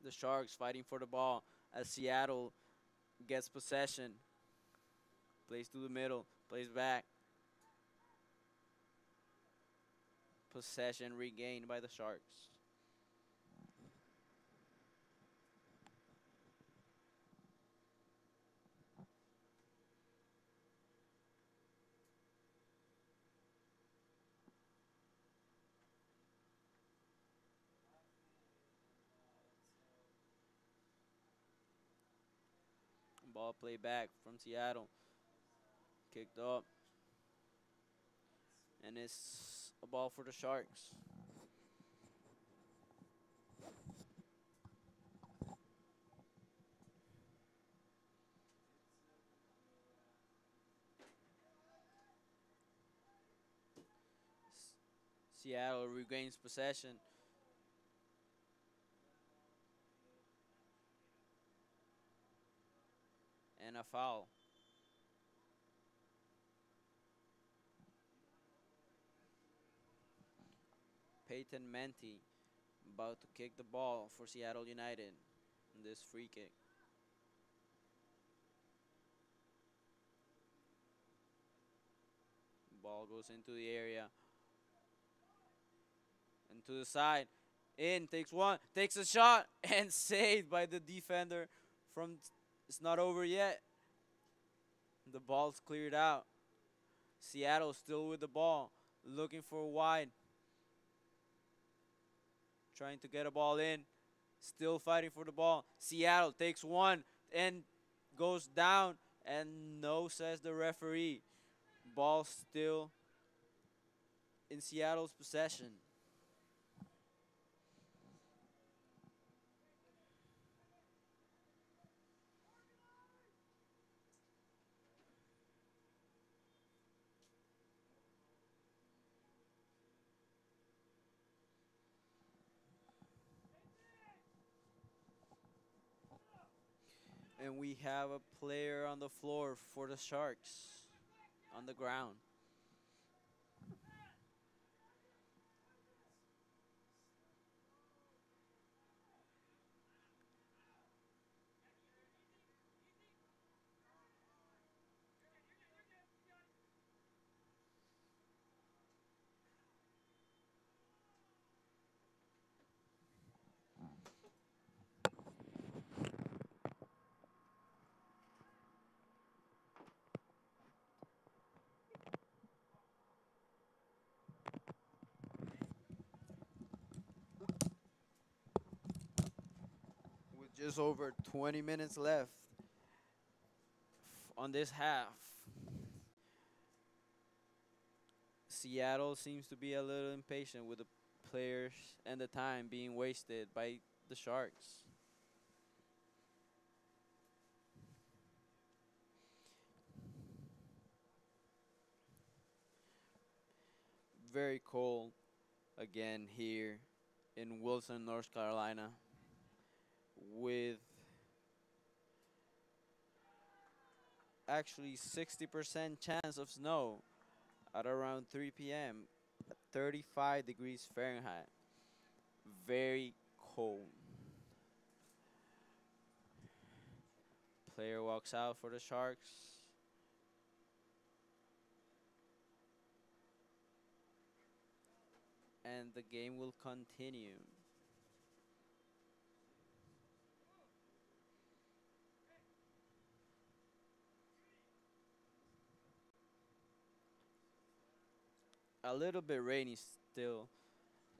The Sharks fighting for the ball as Seattle gets possession. Plays to the middle, plays back. Possession regained by the Sharks. Ball play back from Seattle. Kicked up. And it's a ball for the Sharks. Seattle regains possession. And a foul. Peyton Manti about to kick the ball for Seattle United in this free kick. Ball goes into the area. And to the side. In, takes one, takes a shot, and saved by the defender from it's not over yet. The ball's cleared out. Seattle still with the ball, looking for a wide. Trying to get a ball in. Still fighting for the ball. Seattle takes one and goes down. And no, says the referee. Ball still in Seattle's possession. And we have a player on the floor for the Sharks on the ground. With just over 20 minutes left on this half. Seattle seems to be a little impatient with the players and the time being wasted by the Sharks. Very cold again here in Wilson, North Carolina, with actually 60% chance of snow at around 3 p.m. at 35 degrees Fahrenheit. Very cold. Player walks out for the Sharks. And the game will continue. A little bit rainy still.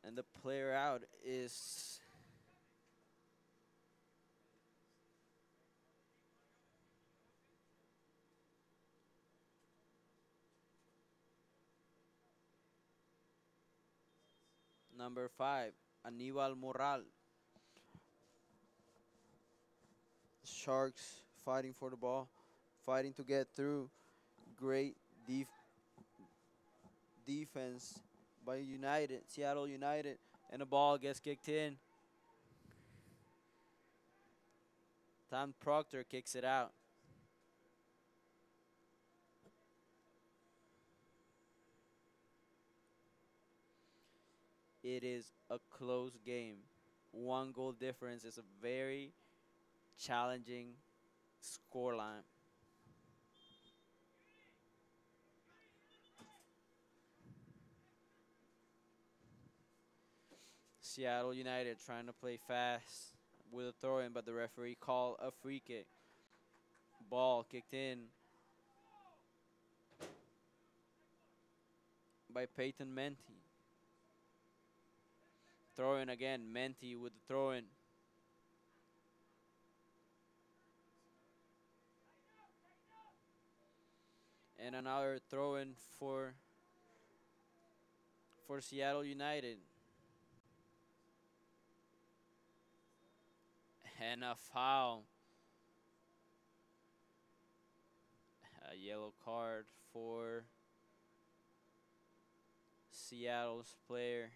And the player out is number 5, Aníbal Morral. Sharks fighting for the ball, fighting to get through. Great defense by United, Seattle United, and the ball gets kicked in. Tom Proctor kicks it out. It is a close game. One goal difference is a very challenging scoreline. Seattle United trying to play fast with a throw in, but the referee called a free kick. Ball kicked in by Peyton Manti. Throw in again, Manti with the throw in. And another throw in for Seattle United. And a foul. A yellow card for Seattle's player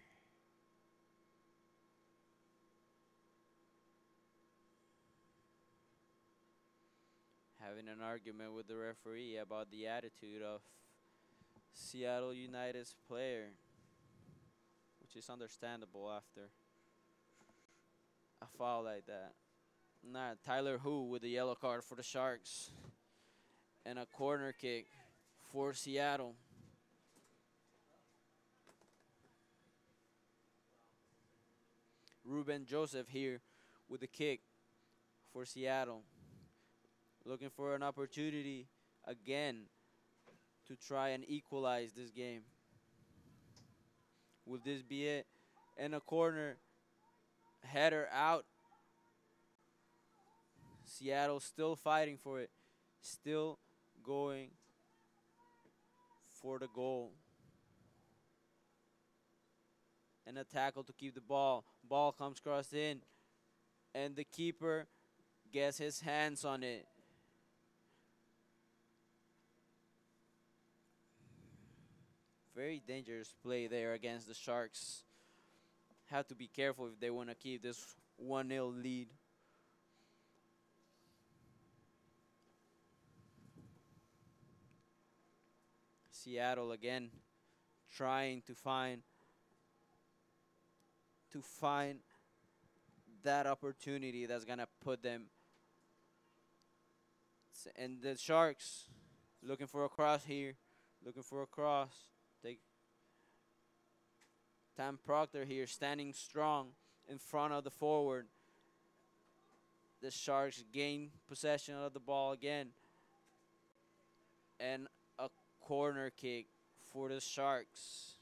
having an argument with the referee about the attitude of Seattle United's player, which is understandable after a foul like that. Nah, Tyler Hu with the yellow card for the Sharks. And a corner kick for Seattle. Ruben Joseph here with the kick for Seattle. Looking for an opportunity again to try and equalize this game. Will this be it? And a corner header out. Seattle still fighting for it. Still going for the goal. And a tackle to keep the ball. Ball comes crossed in. And the keeper gets his hands on it. Very dangerous play there against the Sharks. Have to be careful if they want to keep this 1-0 lead. Seattle again trying to find that opportunity that's gonna put them. And the Sharks looking for a cross here, looking for a cross. Take Tam Proctor here standing strong in front of the forward. The Sharks gain possession of the ball again. And a corner kick for the Sharks.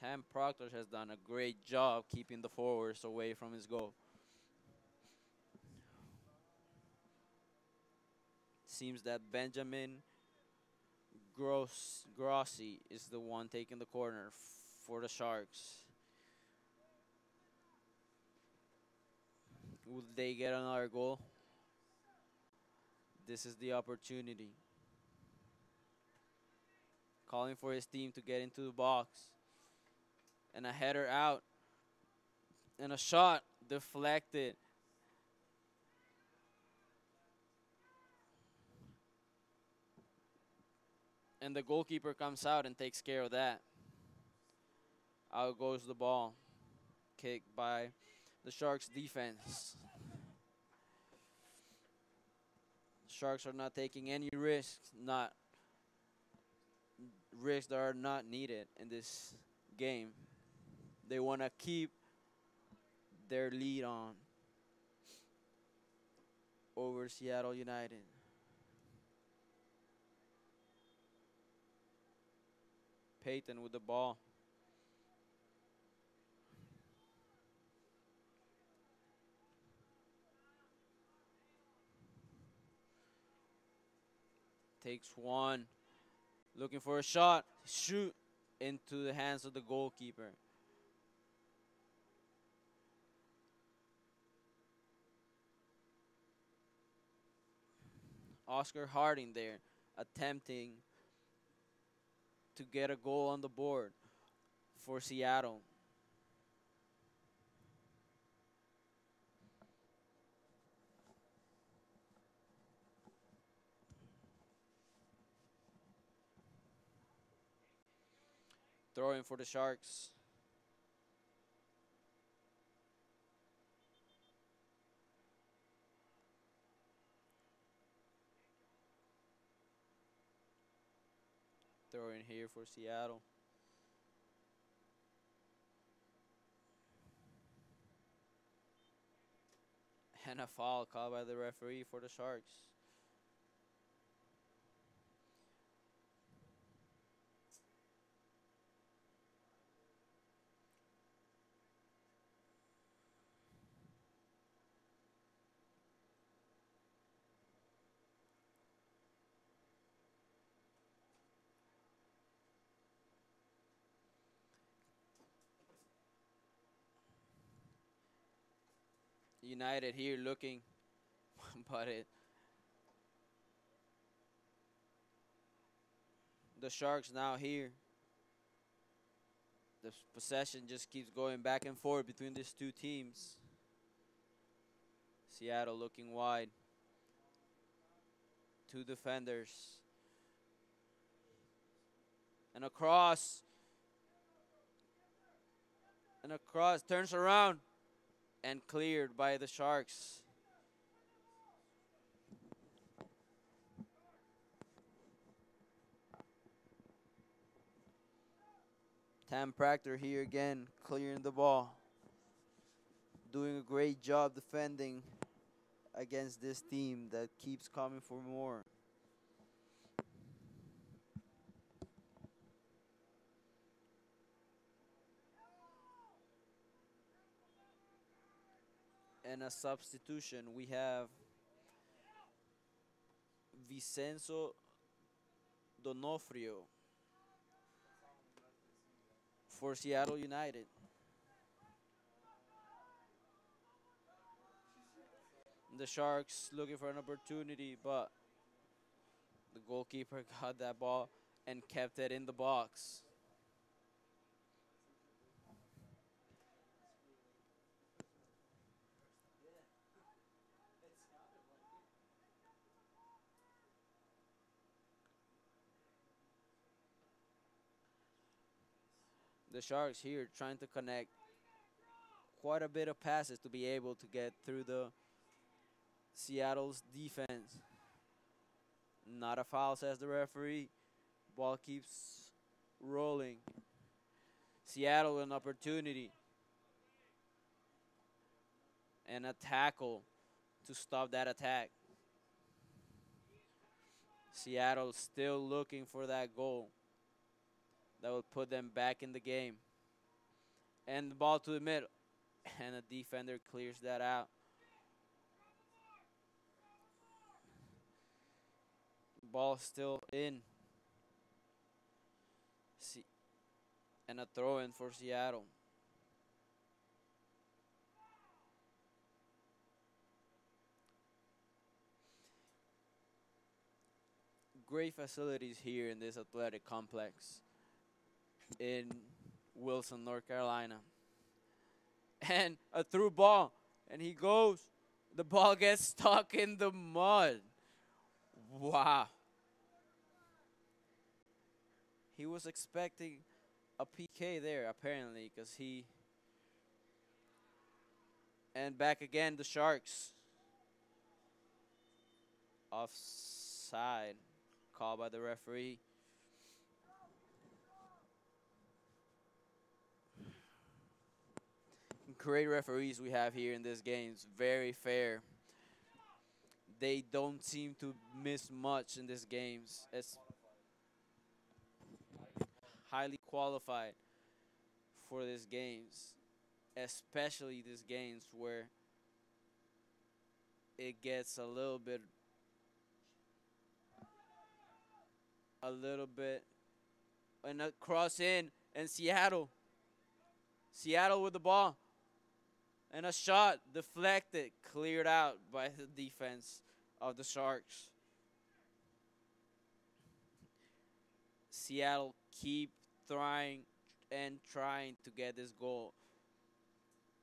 Tam Proctor has done a great job keeping the forwards away from his goal. Seems that Benjamin Grossi is the one taking the corner for the Sharks. Will they get another goal? This is the opportunity. Calling for his team to get into the box. And a header out. And a shot deflected. And the goalkeeper comes out and takes care of that. Out goes the ball. Kicked by the Sharks defense. Sharks are not taking any risks, risks that are not needed in this game. They want to keep their lead on over Seattle United. Payton with the ball. Takes one. Looking for a shot. Shoot into the hands of the goalkeeper. Oscar Harding there attempting to get a goal on the board for Seattle. Throwing for the Sharks. Throwing here for Seattle. And a foul called by the referee for the Sharks. United here looking, but The Sharks now here. The possession just keeps going back and forth between these two teams. Seattle looking wide. Two defenders. And a cross. And a cross turns around and cleared by the Sharks. Tam Proctor here again, clearing the ball. Doing a great job defending against this team that keeps coming for more. And a substitution, we have Vicenzo Donofrio for Seattle United. The Sharks looking for an opportunity, but the goalkeeper got that ball and kept it in the box. The Sharks here trying to connect quite a bit of passes to be able to get through the Seattle's defense. Not a foul, says the referee. Ball keeps rolling. Seattle an opportunity. And a tackle to stop that attack. Seattle still looking for that goal that will put them back in the game. And the ball to the middle. And a defender clears that out. Ball still in. And a throw in for Seattle. Great facilities here in this athletic complex in Wilson, North Carolina. And a through ball. And he goes. The ball gets stuck in the mud. Wow. He was expecting a PK there, apparently, because he... And back again, the Sharks. Offside. Called by the referee. Great referees we have here in this game. It's very fair. They don't seem to miss much in these games. It's highly qualified for these games, especially these games where it gets a little bit, and a cross in, and Seattle with the ball, and a shot deflected, cleared out by the defense of the Sharks. Seattle keep trying to get this goal.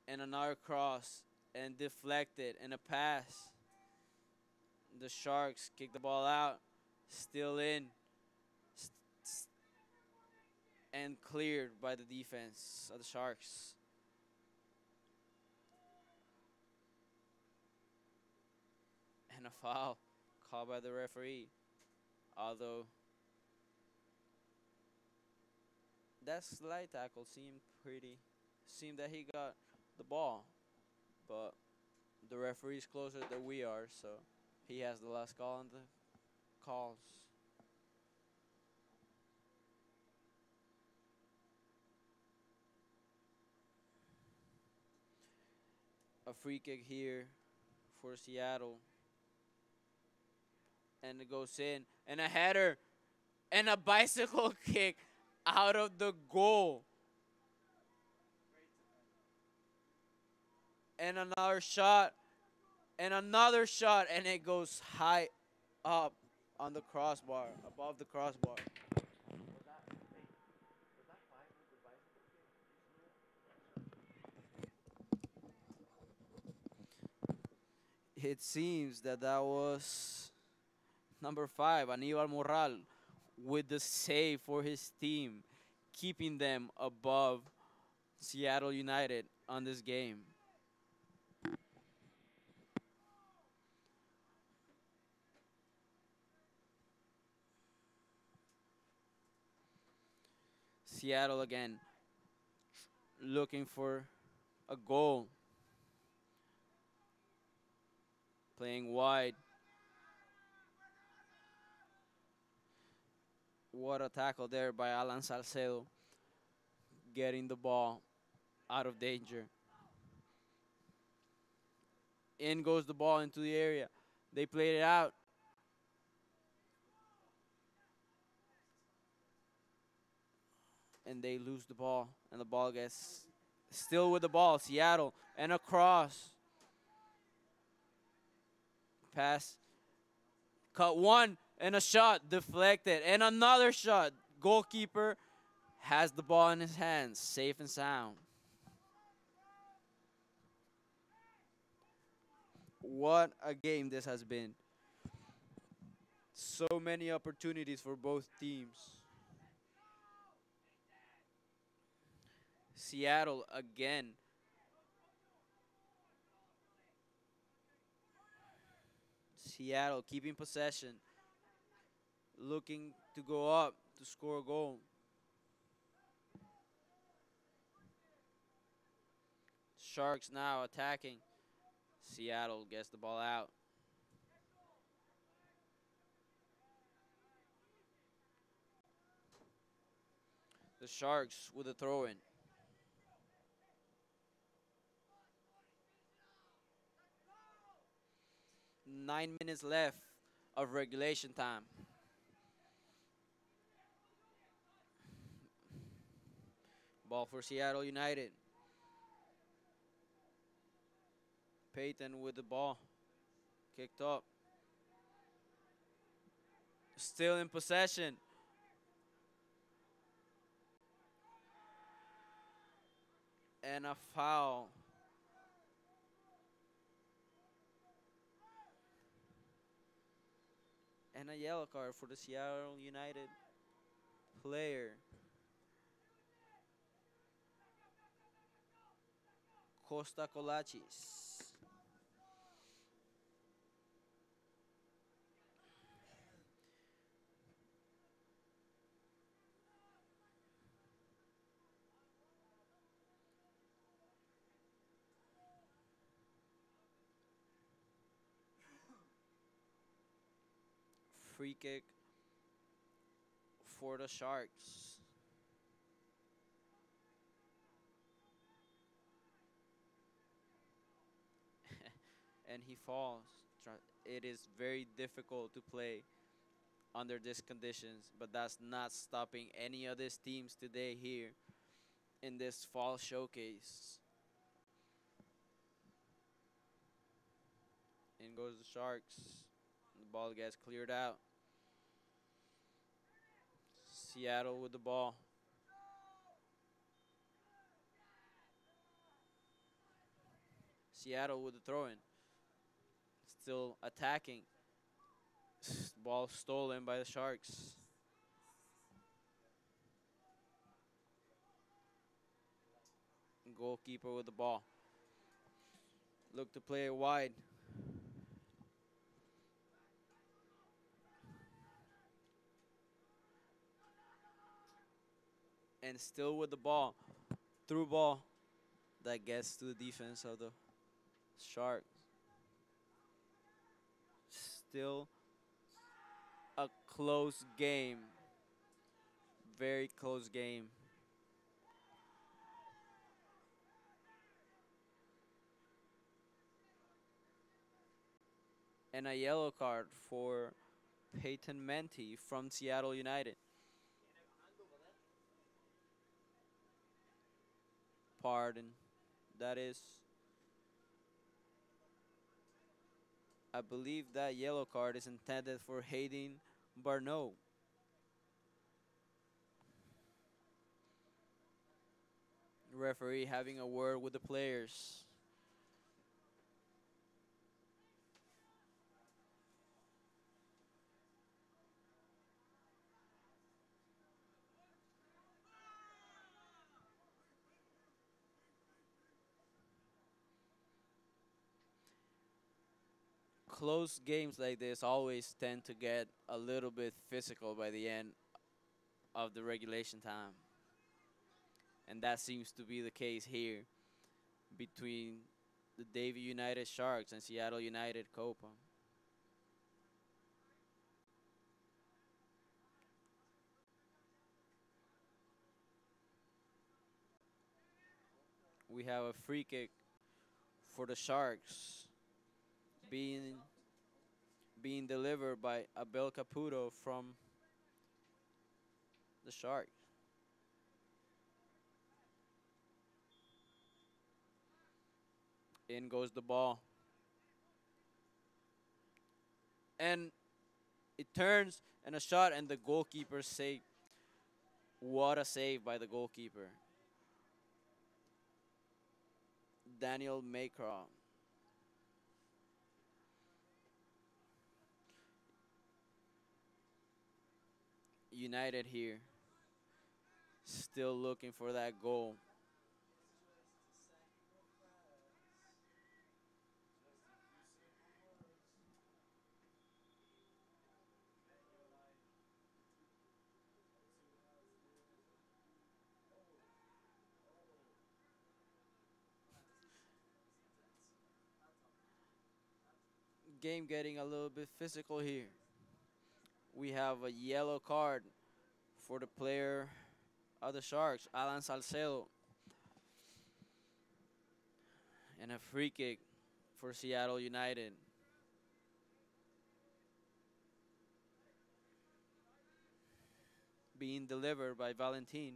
And another cross and deflected and a pass. The Sharks kick the ball out, still in, and cleared by the defense of the Sharks. And a foul called by the referee. Although that slide tackle seemed that he got the ball, but the referee's closer than we are, so he has the last call on the calls. A free kick here for Seattle. And it goes in. And a header. And a bicycle kick out of the goal. And another shot. And another shot. And it goes high up on the crossbar. Above the crossbar. It seems that that was number 5, Aníbal Morral, with the save for his team, keeping them above Seattle United on this game. Seattle again looking for a goal, playing wide. What a tackle there by Alan Salcedo, getting the ball out of danger. In goes the ball into the area. They played it out. And they lose the ball. And the ball gets still with the ball. Seattle and a cross. Pass. Cut one and a shot deflected. And another shot. Goalkeeper has the ball in his hands. Safe and sound. What a game this has been. So many opportunities for both teams. Seattle again. Seattle keeping possession. Looking to go up to score a goal. Sharks now attacking. Seattle gets the ball out. The Sharks with a throw in. 9 minutes left of regulation time. Ball for Seattle United. Payton with the ball. Kicked up. Still in possession. And a foul. And a yellow card for the Seattle United player. Costa Colachis. Free kick for the Sharks. And he falls. It is very difficult to play under these conditions, but that's not stopping any of these teams today here in this fall showcase. In goes the Sharks. The ball gets cleared out. Seattle with the ball. Seattle with the throw-in. Still attacking. Ball stolen by the Sharks. Goalkeeper with the ball. Look to play it wide. And still with the ball. Through ball that gets to the defense of the Sharks. Still a close game. Very close game. And a yellow card for Peyton Menti from Seattle United. Pardon. That is, I believe that yellow card is intended for Hayden Barneau. Referee having a word with the players. close games like this always tend to get a little bit physical by the end of the regulation time. And that seems to be the case here between the Davie United Sharks and Seattle United Copa. We have a free kick for the Sharks being being delivered by Abel Caputo from the Sharks. In goes the ball. And it turns and a shot and the goalkeeper save. What a save by the goalkeeper. Daniel Maycroft. United here. Still looking for that goal. Game getting a little bit physical here. We have a yellow card for the player of the Sharks, Alan Salcedo, and a free kick for Seattle United. Being delivered by Valentin.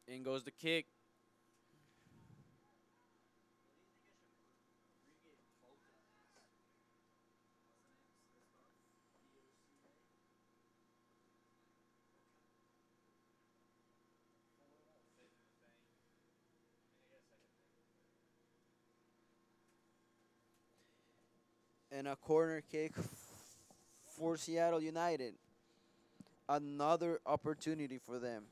In goes the kick. And a corner kick for Seattle United. Another opportunity for them.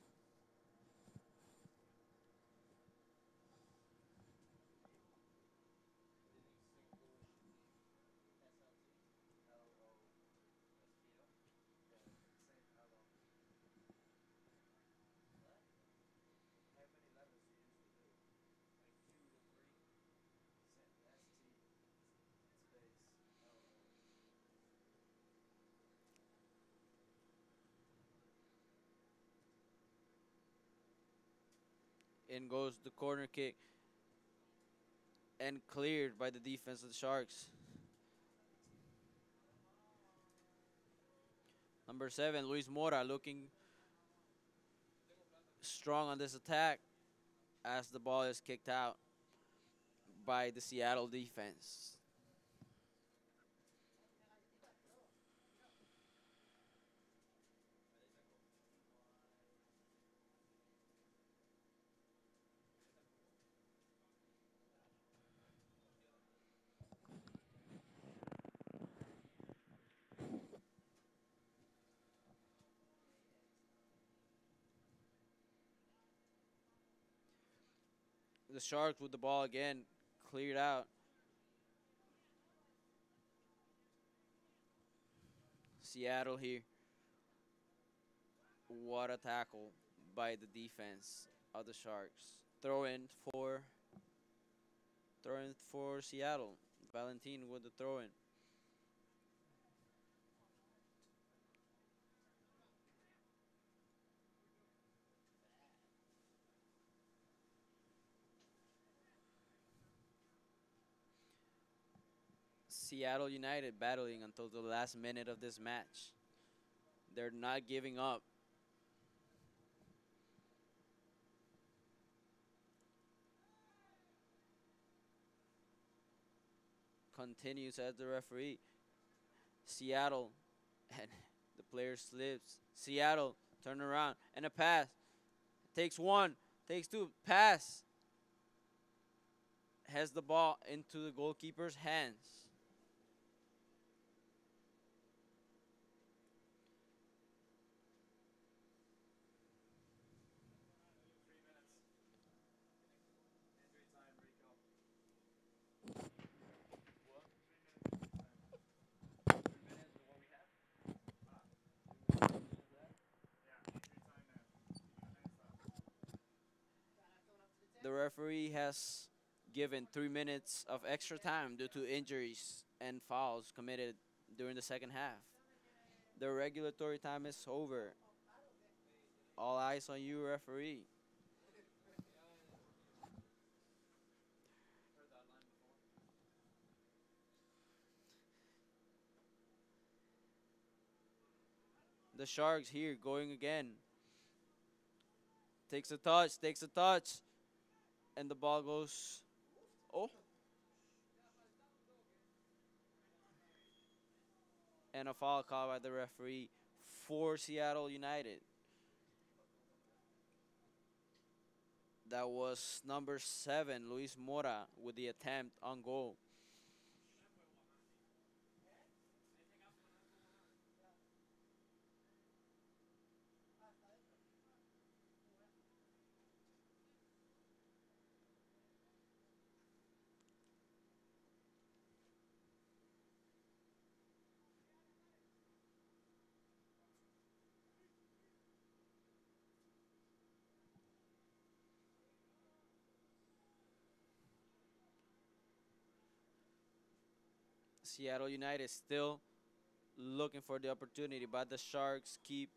In goes the corner kick and cleared by the defense of the Sharks. Number 7, Luis Mora, looking strong on this attack as the ball is kicked out by the Seattle defense. The Sharks with the ball again, cleared out. Seattle here. What a tackle by the defense of the Sharks. Throw in for Seattle. Valentin with the throw in. Seattle United battling until the last minute of this match. They're not giving up. Continues as the referee. Seattle, and the player slips. Seattle, turn around, and a pass. Takes one, takes two, pass. Has the ball into the goalkeeper's hands. The referee has given 3 minutes of extra time due to injuries and fouls committed during the second half. The regulatory time is over. All eyes on you, referee. The Sharks here going again. Takes a touch, and the ball goes. Oh, and a foul call by the referee for Seattle United. That was number 7, Luis Mora, with the attempt on goal. Seattle United still looking for the opportunity, but the Sharks keep,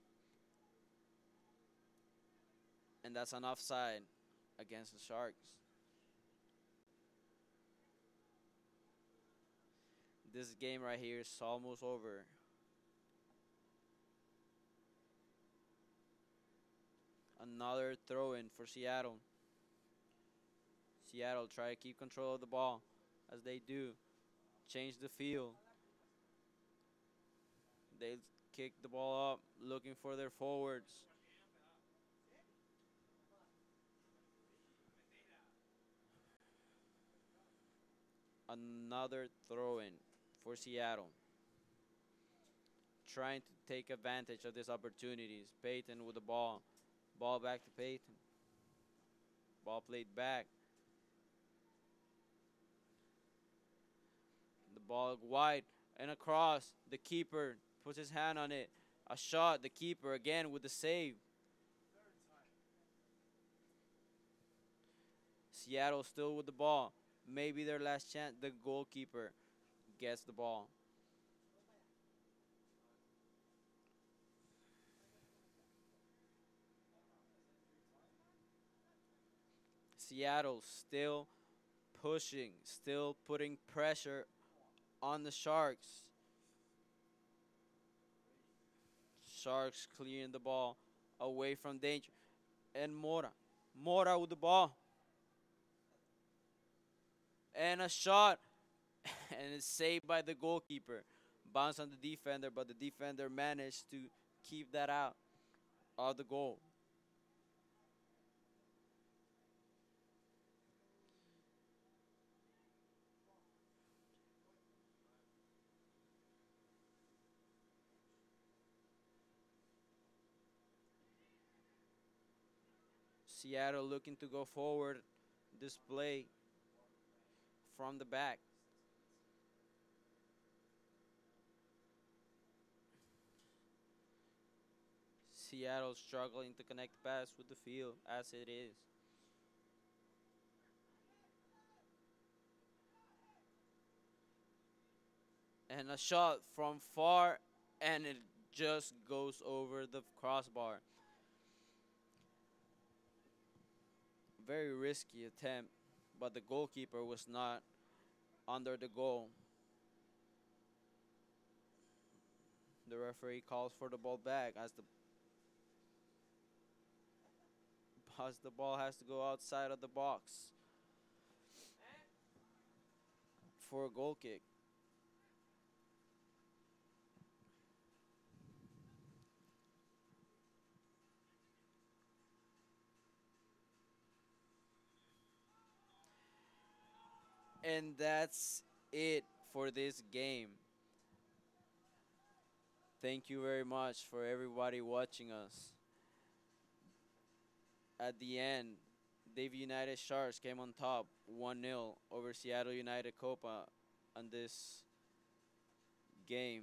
and that's an offside against the Sharks. This game right here is almost over. Another throw in for Seattle. Seattle try to keep control of the ball as they do. Change the field. They kick the ball up, looking for their forwards. Another throw in for Seattle. Trying to take advantage of these opportunities. Payton with the ball. Ball back to Payton. Ball played back. The ball wide and across. The keeper puts his hand on it. A shot. The keeper again with the save. Seattle still with the ball. Maybe their last chance. The goalkeeper gets the ball. Seattle still pushing, still putting pressure on the Sharks. Sharks clearing the ball away from danger. And Mora. Mora with the ball. And a shot. And it's saved by the goalkeeper. Bounce on the defender, but the defender managed to keep that out of the goal. Seattle looking to go forward. Display from the back. Seattle struggling to connect pass with the field as it is. And a shot from far, and it just goes over the crossbar. Very risky attempt, but the goalkeeper was not under the goal. The referee calls for the ball back as the ball has to go outside of the box for a goal kick. And that's it for this game. Thank you very much for everybody watching us. At the end, Davie United Sharks came on top 1-0 over Seattle United Copa on this game.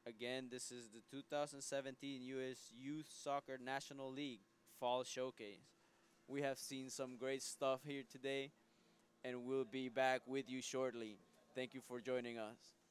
Again, this is the 2017 U.S. Youth Soccer National League Fall Showcase. We have seen some great stuff here today, and we'll be back with you shortly. Thank you for joining us.